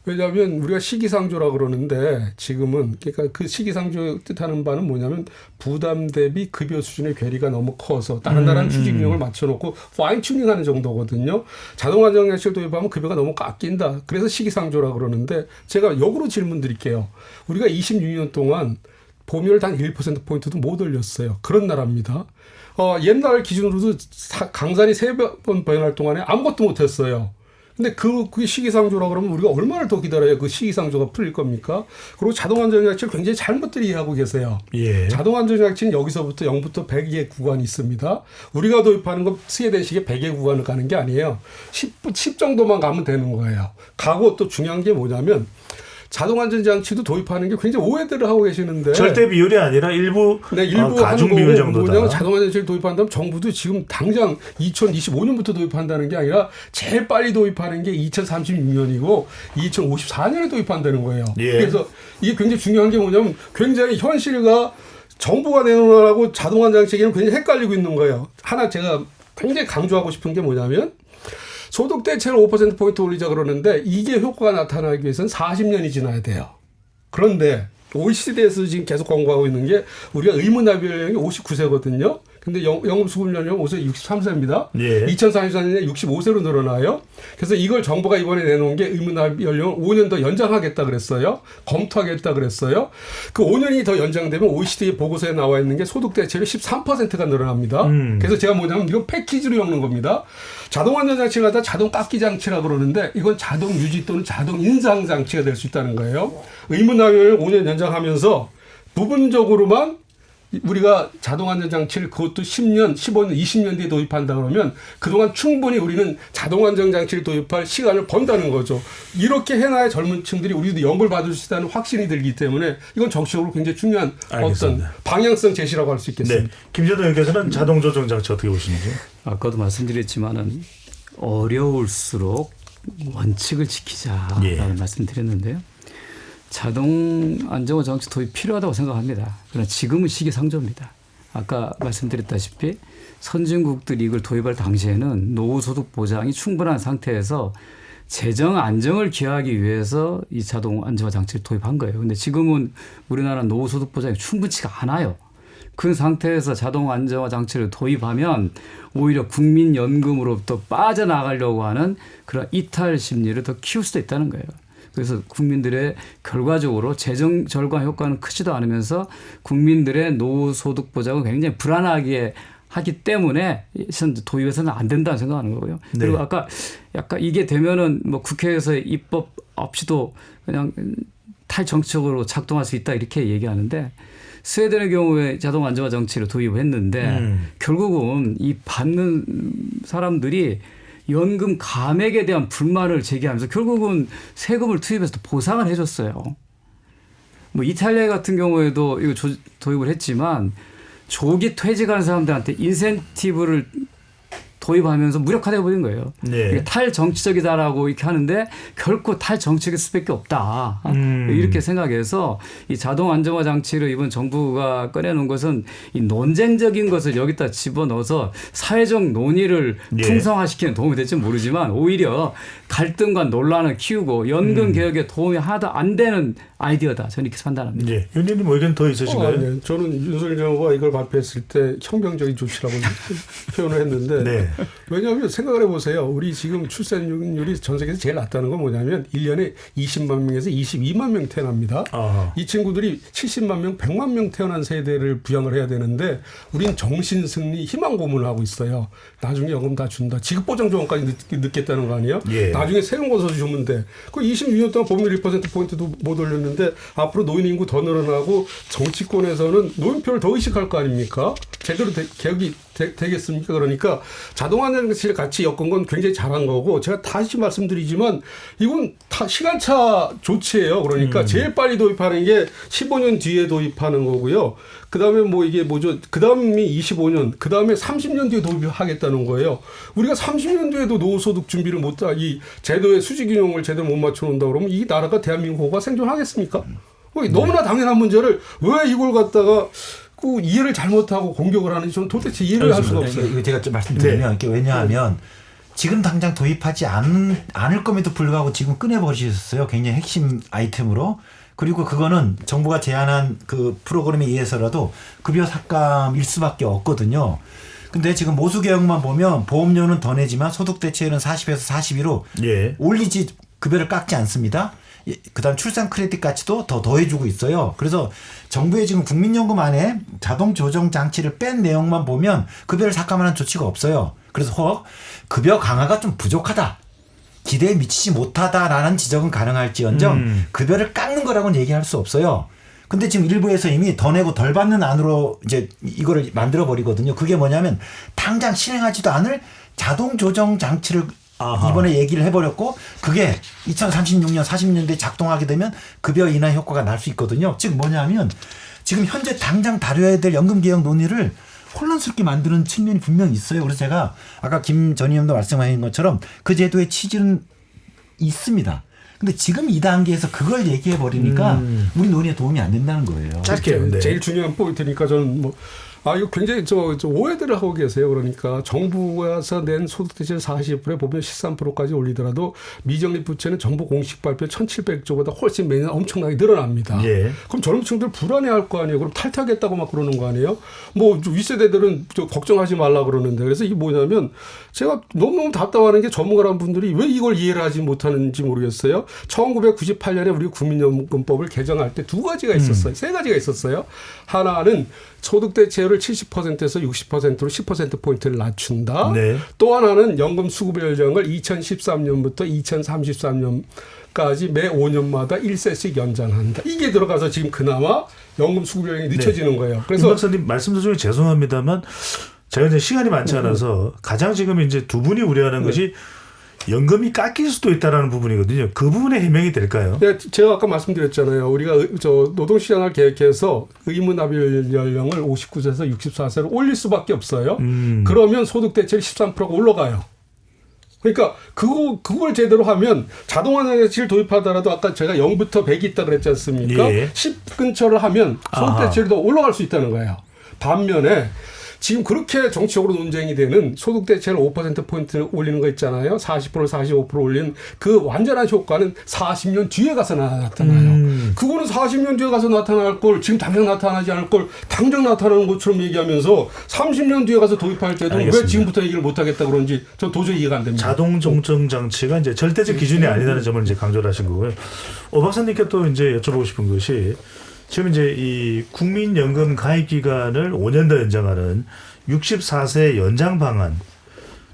왜냐하면 우리가 시기상조라 그러는데 지금은 그러니까 그 시기상조 뜻하는 바는 뭐냐면 부담 대비 급여 수준의 괴리가 너무 커서 다른 나라는 휴직 비용을 맞춰놓고 파인 튜닝하는 정도거든요. 자동 안정장치를 도입하면 급여가 너무 깎인다. 그래서 시기상조라 그러는데 제가 역으로 질문 드릴게요. 우리가 26년 동안 보험료를 단 1%포인트도 못 올렸어요. 그런 나라입니다. 옛날 기준으로도 강산이 3번 변할 동안에 아무것도 못했어요. 근데 그게 시기상조라 그러면 우리가 얼마나 더 기다려야 그 시기상조가 풀릴 겁니까? 그리고 자동안전장치를 굉장히 잘못들 이해하고 계세요. 예. 자동안전장치는 여기서부터 0부터 100의 구간이 있습니다. 우리가 도입하는 건 스웨덴식의 100의 구간을 가는 게 아니에요. 10 정도만 가면 되는 거예요. 가고 또 중요한 게 뭐냐면 자동안전장치도 도입하는 게 굉장히 오해들을 하고 계시는데 절대 비율이 아니라 일부 가중 비율 정도다. 뭐냐면 자동안전장치를 도입한다면 정부도 지금 당장 2025년부터 도입한다는 게 아니라 제일 빨리 도입하는 게 2036년이고 2054년에 도입한다는 거예요. 예. 그래서 이게 굉장히 중요한 게 뭐냐면 굉장히 현실과 정부가 내놓으라고 자동안전장치에는 굉장히 헷갈리고 있는 거예요. 하나 제가 굉장히 강조하고 싶은 게 뭐냐면 소득 대체를 5%포인트 올리자 그러는데 이게 효과가 나타나기 위해서는 40년이 지나야 돼요. 그런데 OECD에서 지금 계속 권고하고 있는 게 우리가 의무납입 연령이 59세거든요. 근데 연금수급 연령은 63세입니다. 예. 2044년에 65세로 늘어나요. 그래서 이걸 정부가 이번에 내놓은 게 의무납입 연령을 5년 더 연장하겠다 그랬어요. 검토하겠다 그랬어요. 그 5년이 더 연장되면 OECD 보고서에 나와 있는 게 소득 대체율이 13%가 늘어납니다. 그래서 제가 뭐냐면 이건 패키지로 엮는 겁니다. 자동 안전장치를 갖다 자동 깎기 장치라 그러는데 이건 자동 유지 또는 자동 인상 장치가 될 수 있다는 거예요. 의무납입을 5년 연장하면서 부분적으로만 우리가 자동안전장치를 그것도 10년, 15년, 20년 뒤에 도입한다 그러면 그동안 충분히 우리는 자동안전장치를 도입할 시간을 번다는 거죠. 이렇게 해놔야 젊은 층들이 우리도 연구를 받을 수 있다는 확신이 들기 때문에 이건 정치적으로 굉장히 중요한 알겠습니다. 어떤 방향성 제시라고 할 수 있겠습니다. 네. 김재동 의원께서는 자동 조정 장치 어떻게 보시는지? 아까도 말씀드렸지만은 어려울수록 원칙을 지키자라는 예. 말씀드렸는데요. 자동 안정화 장치 도입 필요하다고 생각합니다. 그러나 지금은 시기상조입니다. 아까 말씀드렸다시피 선진국들이 이걸 도입할 당시에는 노후소득 보장이 충분한 상태에서 재정 안정을 기하기 위해서 이 자동 안정화 장치를 도입한 거예요. 근데 지금은 우리나라 노후소득 보장이 충분치가 않아요. 그 상태에서 자동 안정화 장치를 도입하면 오히려 국민연금으로부터 빠져나가려고 하는 그런 이탈 심리를 더 키울 수도 있다는 거예요. 그래서 국민들의 결과적으로 재정 절감 효과는 크지도 않으면서 국민들의 노후소득 보장을 굉장히 불안하게 하기 때문에 도입해서는 안 된다는 생각하는 거고요. 네. 그리고 아까 약간 이게 되면은 뭐 국회에서의 입법 없이도 그냥 탈정치적으로 작동할 수 있다 이렇게 얘기하는데 스웨덴의 경우에 자동 안정화 장치를 도입했는데 결국은 이 받는 사람들이 연금 감액에 대한 불만을 제기하면서 결국은 세금을 투입해서 보상을 해줬어요. 뭐 이탈리아 같은 경우에도 이거 도입을 했지만 조기 퇴직한 사람들한테 인센티브를 도입하면서 무력화되어 버린 거예요. 네. 탈정치적이다라고 이렇게 하는데 결코 탈정치적일 수밖에 없다. 이렇게 생각해서 이 자동 안정화 장치를 이번 정부가 꺼내놓은 것은 이 논쟁적인 것을 여기다 집어넣어서 사회적 논의를 풍성화시키는 도움이 될지 모르지만 오히려 갈등과 논란을 키우고 연금 개혁에 도움이 하나도 안 되는 아이디어다. 저는 이렇게 판단합니다. 네. 의원님 뭐 의견 더 있으신가요? 네. 저는 윤석열 정부가 이걸 발표했을 때 혁명적인 조치라고 표현을 했는데 네. 왜냐하면 생각을 해보세요. 우리 지금 출산율이 전 세계에서 제일 낮다는 건 뭐냐면 1년에 20만 명에서 22만 명 태어납니다. 아하. 이 친구들이 70만 명, 100만 명 태어난 세대를 부양을 해야 되는데 우린 정신승리 희망 고문을 하고 있어요. 나중에 연금 다 준다. 지급보장 조항까지 넣겠다는 거 아니에요? 예. 나중에 세금 건서 주면 돼. 그 26년 동안 법률 1%포인트도 못 올렸는데 앞으로 노인 인구 더 늘어나고 정치권에서는 노인표를 더 의식할 거 아닙니까? 제대로 개혁이 되겠습니까? 그러니까 자동안정치를 같이 엮은 건 굉장히 잘한 거고 제가 다시 말씀드리지만 이건 다 시간차 조치예요. 그러니까 제일 빨리 도입하는 게 15년 뒤에 도입하는 거고요. 그다음에 뭐 이게 뭐죠? 그다음이 25년, 그다음에 30년 뒤에 도입하겠다는 거예요. 우리가 30년 뒤에도 노후소득 준비를 이 제도의 수직균형을 제대로 못 맞춰놓는다 그러면 이 나라가 대한민국가 생존하겠습니까? 너무나 당연한 문제를 왜 이걸 갖다가 그 이해를 잘못하고 공격을 하는지 저는 도대체 이해를 할 수가 없어요. 이거 제가 좀 말씀드리면 네. 왜냐하면 지금 당장 도입하지 않을 ком에도 불구하고 지금 꺼내버리셨어요. 굉장히 핵심 아이템으로. 그리고 그거는 정부가 제안한 그 프로그램에 의해서라도 급여 삭감일 수밖에 없거든요. 근데 지금 모수개혁만 보면 보험료는 더 내지만 소득 대체율은 40에서 42로 예. 올리지 급여를 깎지 않습니다. 그다음 출산 크레딧 가치도 더 더해주고 있어요. 그래서 정부의 지금 국민연금 안에 자동 조정 장치를 뺀 내용만 보면 급여를 삭감하는 조치가 없어요. 그래서 급여 강화가 좀 부족하다. 기대에 미치지 못하다라는 지적은 가능할지언정 급여를 깎는 거라고는 얘기할 수 없어요. 근데 지금 일부에서 이미 더 내고 덜 받는 안으로 이제 이거를 만들어 버리거든요. 그게 뭐냐면 당장 실행하지도 않을 자동 조정 장치를 아하. 이번에 얘기를 해버렸고 그게 2036년 40년대에 작동하게 되면 급여 인하 효과가 날 수 있거든요. 즉 뭐냐면 지금 현재 당장 다뤄야 될 연금개혁 논의를 혼란스럽게 만드는 측면이 분명히 있어요. 그래서 제가 아까 김 전 의원도 말씀하신 것처럼 그 제도의 취지는 있습니다. 근데 지금 이 단계에서 그걸 얘기해 버리니까 우리 논의에 도움이 안 된다는 거예요. 짧게요. 네. 제일 중요한 포인트니까 저는 이거 굉장히 오해들을 하고 계세요. 그러니까 정부에서 낸 소득대체율 40%에 보면 13%까지 올리더라도 미적립 부채는 정부 공식 발표 1,700조보다 훨씬 매년 엄청나게 늘어납니다. 예. 그럼 젊은 층들 불안해할 거 아니에요. 그럼 탈퇴하겠다고 막 그러는 거 아니에요? 뭐 윗세대들은 걱정하지 말라 그러는데 그래서 이게 뭐냐면 제가 너무너무 답답하는 게 전문가라는 분들이 왜 이걸 이해를 하지 못하는지 모르겠어요. 1998년에 우리 국민연금법을 개정할 때 두 가지가 있었어요. 세 가지가 있었어요. 하나는 소득대체율을 70%에서 60%로 10%포인트를 낮춘다. 네. 또 하나는 연금 수급 연장을 2013년부터 2033년까지 매 5년마다 1세씩 연장한다. 이게 들어가서 지금 그나마 연금 수급 연장이 늦춰지는 거예요. 그래서 박사님 말씀 중에 죄송합니다만 제가 이제 시간이 많지 않아서 가장 지금 이제 두 분이 우려하는 것이 연금이 깎일 수도 있다라는 부분이거든요. 그 부분에 해명이 될까요? 네, 제가 아까 말씀드렸잖아요. 우리가 노동시장을 계획해서 의무납입 연령을 59세에서 64세로 올릴 수밖에 없어요. 그러면 소득대체율이 13%가 올라가요. 그러니까 그걸 제대로 하면 자동안정치를 도입하더라도 아까 제가 0부터 100이 있다 그랬지 않습니까? 예. 10 근처를 하면 소득대체율이 더 올라갈 수 있다는 거예요. 반면에 지금 그렇게 정치적으로 논쟁이 되는 소득 대체를 5%포인트 올리는 거 있잖아요. 40%, 45% 올린 그 완전한 효과는 40년 뒤에 가서 나타나요. 그거는 40년 뒤에 가서 나타날 걸 지금 당장 나타나지 않을 걸 당장 나타나는 것처럼 얘기하면서 30년 뒤에 가서 도입할 때도 알겠습니다. 왜 지금부터 얘기를 못 하겠다 그런지 전 도저히 이해가 안 됩니다. 자동 종점 장치가 이제 절대적 기준이 아니라는 점을 이제 강조를 하신 거고요. 오 박사님께 또 이제 여쭤보고 싶은 것이 지금 이제 이 국민연금 가입 기간을 5년 더 연장하는 64세 연장 방안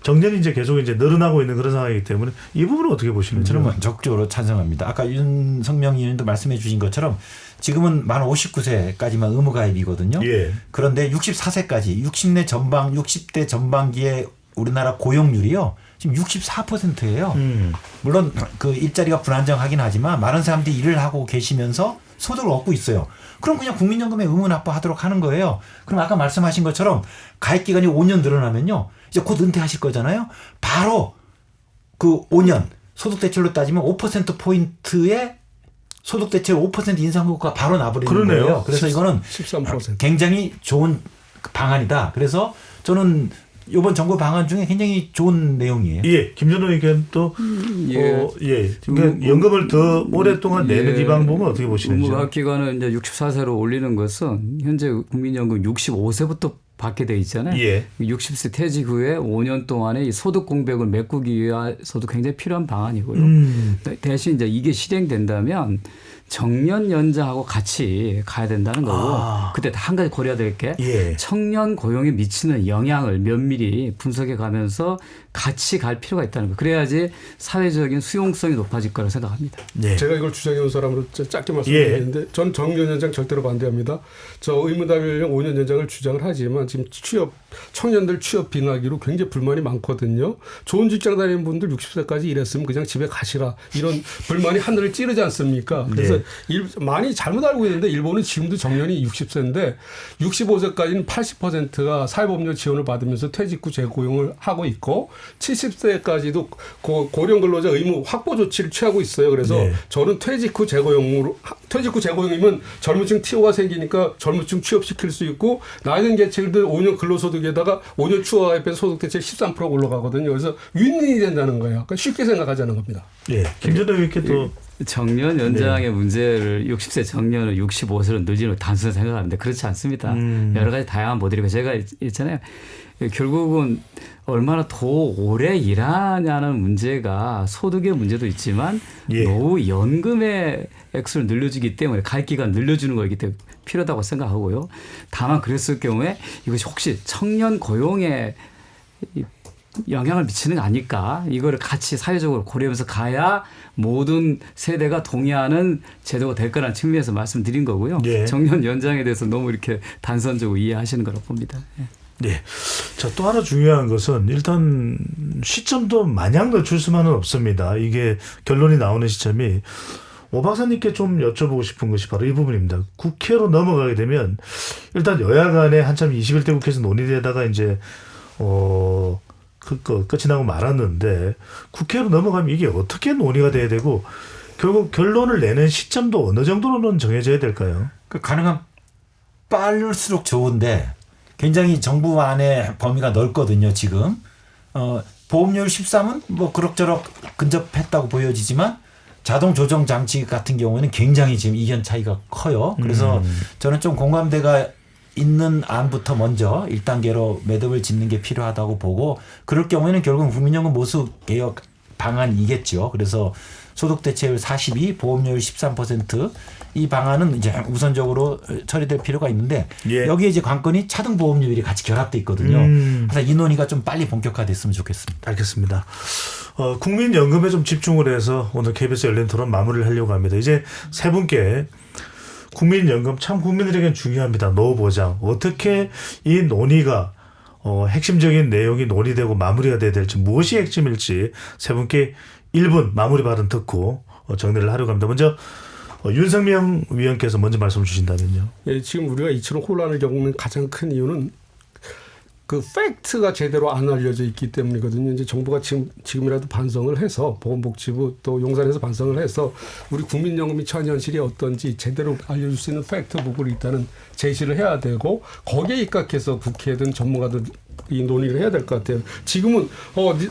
정년이 이제 계속 이제 늘어나고 있는 그런 상황이기 때문에 이 부분은 어떻게 보시는지요? 저는 적극적으로 찬성합니다. 아까 윤석명 의원도 말씀해 주신 것처럼 지금은 만 59세까지만 의무 가입이거든요. 예. 그런데 64세까지 60대 전반기에 우리나라 고용률이요. 지금 64%예요. 물론 그 일자리가 불안정하긴 하지만 많은 사람들이 일을 하고 계시면서 소득을 얻고 있어요. 그럼 그냥 국민연금에 의무 납부하도록 하는 거예요. 그럼 아까 말씀하신 것처럼 가입 기간이 5년 늘어나면요. 이제 곧 은퇴하실 거잖아요. 바로 그 5년 소득 대체율로 따지면 5%포인트의 소득 대체율 5% 인상 효과가 바로 나버리는 그러네요. 거예요. 그래서 이거는 13%. 굉장히 좋은 방안이다. 그래서 저는 이번 정부 방안 중에 굉장히 좋은 내용이에요. 예, 김전호 의견도 그러니까 연금을 더 오랫동안 내는 이 방법은 어떻게 보시는지요? 의무가입 기간을 이제 64세로 올리는 것은 현재 국민연금 65세부터 받게 돼 있잖아요. 예. 60세 퇴직 후에 5년 동안의 이 소득 공백을 메꾸기 위해서도 굉장히 필요한 방안이고요. 대신 이제 이게 실행된다면 정년 연장하고 같이 가야 된다는 거고 그때 한 가지 고려해야 될 게 예. 청년 고용에 미치는 영향을 면밀히 분석해 가면서 같이 갈 필요가 있다는 거. 그래야지 사회적인 수용성이 높아질 거라고 생각합니다. 예. 제가 이걸 주장해온 사람으로 짧게 말씀드리는데 전 정년 연장 절대로 반대합니다. 저 의무답 연령 5년 연장을 주장을 하지만 지금 청년들 취업 빈하기로 굉장히 불만이 많거든요. 좋은 직장 다니는 분들 60세까지 일했으면 그냥 집에 가시라 이런 불만이 하늘을 찌르지 않습니까? 그래서 많이 잘못 알고 있는데 일본은 지금도 정년이 60세인데 65세까지는 80%가 사회보험료 지원을 받으면서 퇴직 후 재고용을 하고 있고 70세까지도 고령 근로자 의무 확보 조치를 취하고 있어요. 그래서 저는 퇴직 후 재고용이면 젊은층 티오가 생기니까 젊은층 취업시킬 수 있고 나이 든 계층들 5년 근로소득에다가 5년 추가 가입해서 소득 대체 13%가 올라가거든요. 그래서 윈윈이 된다는 거예요. 그러니까 쉽게 생각하자는 겁니다. 예, 김전호 의원께 또 정년 연장의 문제를 60세 정년을 65세로 늘리는 단순히 생각하는데 그렇지 않습니다. 여러 가지 다양한 모델이고 제가 있잖아요. 결국은 얼마나 더 오래 일하냐는 문제가 소득의 문제도 있지만 노후 연금의 액수를 늘려주기 때문에 가입 기간 늘려주는 거이기 때문에 필요하다고 생각하고요. 다만 그랬을 경우에 이것이 혹시 청년 고용에 영향을 미치는 거 아닐까? 이거를 같이 사회적으로 고려하면서 가야 모든 세대가 동의하는 제도가 될 거라는 측면에서 말씀드린 거고요. 정년 연장에 대해서 너무 이렇게 단선적으로 이해하시는 거라고 봅니다. 네. 자, 또 하나 중요한 것은 일단 시점도 마냥 늦출 수만은 없습니다. 이게 결론이 나오는 시점이 오 박사님께 좀 여쭤보고 싶은 것이 바로 이 부분입니다. 국회로 넘어가게 되면 일단 여야 간에 한참 21대 국회에서 논의되다가 이제 끝이 나고 말았는데 국회로 넘어가면 이게 어떻게 논의가 돼야 되고 결국 결론을 내는 시점도 어느 정도로는 정해져야 될까요? 가능한 빠를수록 좋은데 굉장히 정부 안에 범위가 넓거든요. 지금 보험료율 13은 뭐 그럭저럭 근접했다고 보여지지만 자동 조정 장치 같은 경우에는 굉장히 지금 이견 차이가 커요. 그래서 저는 좀 공감대가 있는 안부터 먼저 1단계로 매듭을 짓는 게 필요하다고 보고 그럴 경우에는 결국은 국민연금 모수 개혁 방안이겠죠. 그래서 소득 대체율 42, 보험료율 13% 이 방안은 이제 우선적으로 처리될 필요가 있는데 여기에 이제 관건이 차등 보험료율이 같이 결합돼 있거든요. 그래서 이 논의가 좀 빨리 본격화됐으면 좋겠습니다. 알겠습니다. 국민연금에 좀 집중을 해서 오늘 KBS 열린 토론 마무리를 하려고 합니다. 이제 세 분께 국민연금 참 국민들에게는 중요합니다. 노후 보장. 어떻게 이 논의가 핵심적인 내용이 논의되고 마무리가 돼야 될지 무엇이 핵심일지 세 분께 1분 마무리 발언 듣고 정리를 하려고 합니다. 먼저 윤석명 위원께서 먼저 말씀 주신다면요. 지금 우리가 이처럼 혼란을 겪는 가장 큰 이유는 그 팩트가 제대로 안 알려져 있기 때문이거든요. 이제 정부가 지금이라도 반성을 해서 보건복지부 또 용산에서 반성을 해서 우리 국민연금이 처한 현실이 어떤지 제대로 알려줄 수 있는 팩트북을 일단은 제시를 해야 되고 거기에 입각해서 국회든 전문가들 이 논의를 해야 될 것 같아요. 지금은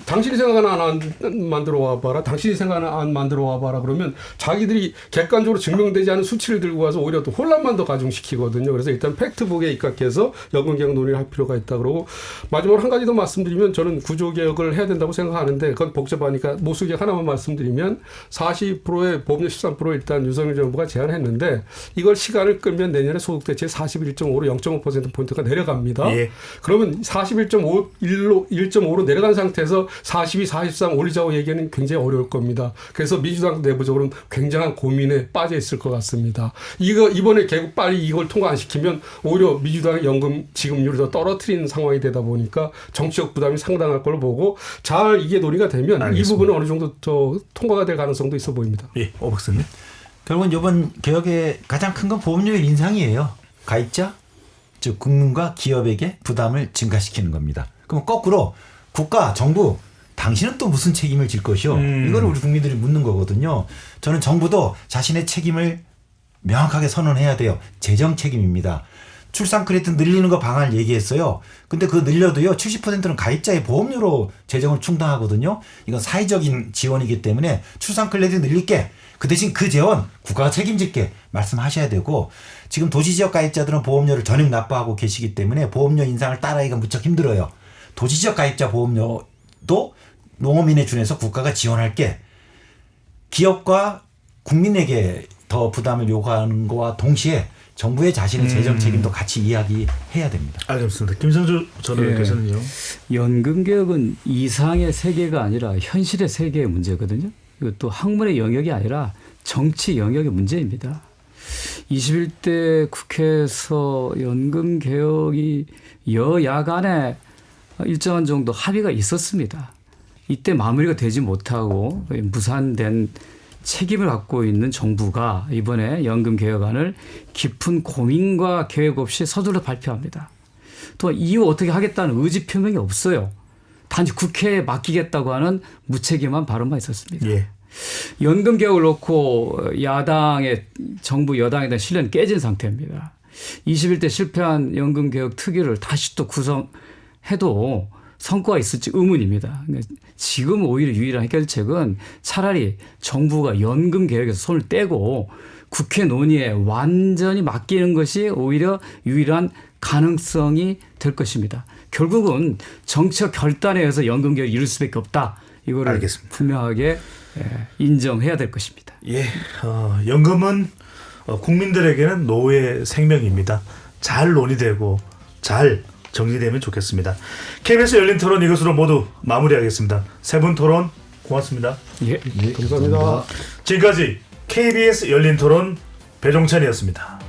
당신이 생각하는 안 만들어 와봐라. 당신이 생각하는 안 만들어 와봐라. 그러면 자기들이 객관적으로 증명되지 않은 수치를 들고 와서 오히려 또 혼란만 더 가중시키거든요. 그래서 일단 팩트북에 입각해서 연금개혁 논의를 할 필요가 있다. 그러고 마지막으로 한 가지 더 말씀드리면 저는 구조개혁을 해야 된다고 생각하는데 그건 복잡하니까 모수개혁 하나만 말씀드리면 40%의 보험료 13% 일단 윤석열 정부가 제안했는데 이걸 시간을 끌면 내년에 소득대체 41.5로 0.5%포인트가 내려갑니다. 예. 그러면 1.5로 내려간 상태에서 42, 43 올리자고 얘기하는 굉장히 어려울 겁니다. 그래서 민주당 내부적으로는 굉장한 고민에 빠져 있을 것 같습니다. 이번에 결국 빨리 이걸 통과 안 시키면 오히려 민주당의 연금 지급률을 더 떨어뜨리는 상황이 되다 보니까 정치적 부담이 상당할 걸로 보고 잘 이게 논의가 되면 알겠습니다. 이 부분은 어느 정도 더 통과가 될 가능성도 있어 보입니다. 예, 오 박사님. 결국은 이번 개혁의 가장 큰 건 보험료율 인상이에요. 가입자, 즉 국민과 기업에게 부담을 증가시키는 겁니다. 그럼 거꾸로 국가, 정부, 당신은 또 무슨 책임을 질 것이요? 이걸 우리 국민들이 묻는 거거든요. 저는 정부도 자신의 책임을 명확하게 선언해야 돼요. 재정 책임입니다. 출산 크레딧 늘리는 거 방안을 얘기했어요. 근데 그거 늘려도요. 70%는 가입자의 보험료로 재정을 충당하거든요. 이건 사회적인 지원이기 때문에 출산 크레딧 늘릴게. 그 대신 그 재원 국가가 책임질게 말씀하셔야 되고 지금 도시지역 가입자들은 보험료를 전액 납부하고 계시기 때문에 보험료 인상을 따라하기가 무척 힘들어요. 도시지역 가입자 보험료도 농어민에 준해서 국가가 지원할게. 기업과 국민에게 더 부담을 요구하는 것과 동시에 정부의 자신의 재정 책임도 같이 이야기해야 됩니다. 알겠습니다. 김성주 전 의원께서는요. 연금개혁은 이상의 세계가 아니라 현실의 세계의 문제거든요. 이것도 학문의 영역이 아니라 정치 영역의 문제입니다. 21대 국회에서 연금개혁이 여야 간에 일정한 정도 합의가 있었습니다. 이때 마무리가 되지 못하고 무산된 책임을 갖고 있는 정부가 이번에 연금개혁안을 깊은 고민과 계획 없이 서둘러 발표합니다. 또 이후 어떻게 하겠다는 의지 표명이 없어요. 단지 국회에 맡기겠다고 하는 무책임한 발언만 있었습니다. 예. 연금개혁을 놓고 야당의 정부 여당에 대한 신뢰는 깨진 상태입니다. 21대 실패한 연금개혁 특위를 다시 또 구성해도 성과가 있을지 의문입니다. 지금 오히려 유일한 해결책은 차라리 정부가 연금개혁에서 손을 떼고 국회 논의에 완전히 맡기는 것이 오히려 유일한 가능성이 될 것입니다. 결국은 정치적 결단에 의해서 연금개혁을 이룰 수밖에 없다. 이거를 알겠습니다. 분명하게 인정해야 될 것입니다. 예, 연금은 국민들에게는 노후의 생명입니다. 잘 논의되고 잘 정리되면 좋겠습니다. KBS 열린 토론 이것으로 모두 마무리하겠습니다. 세 분 토론 고맙습니다. 예, 감사합니다. 지금까지 KBS 열린 토론 배종찬이었습니다.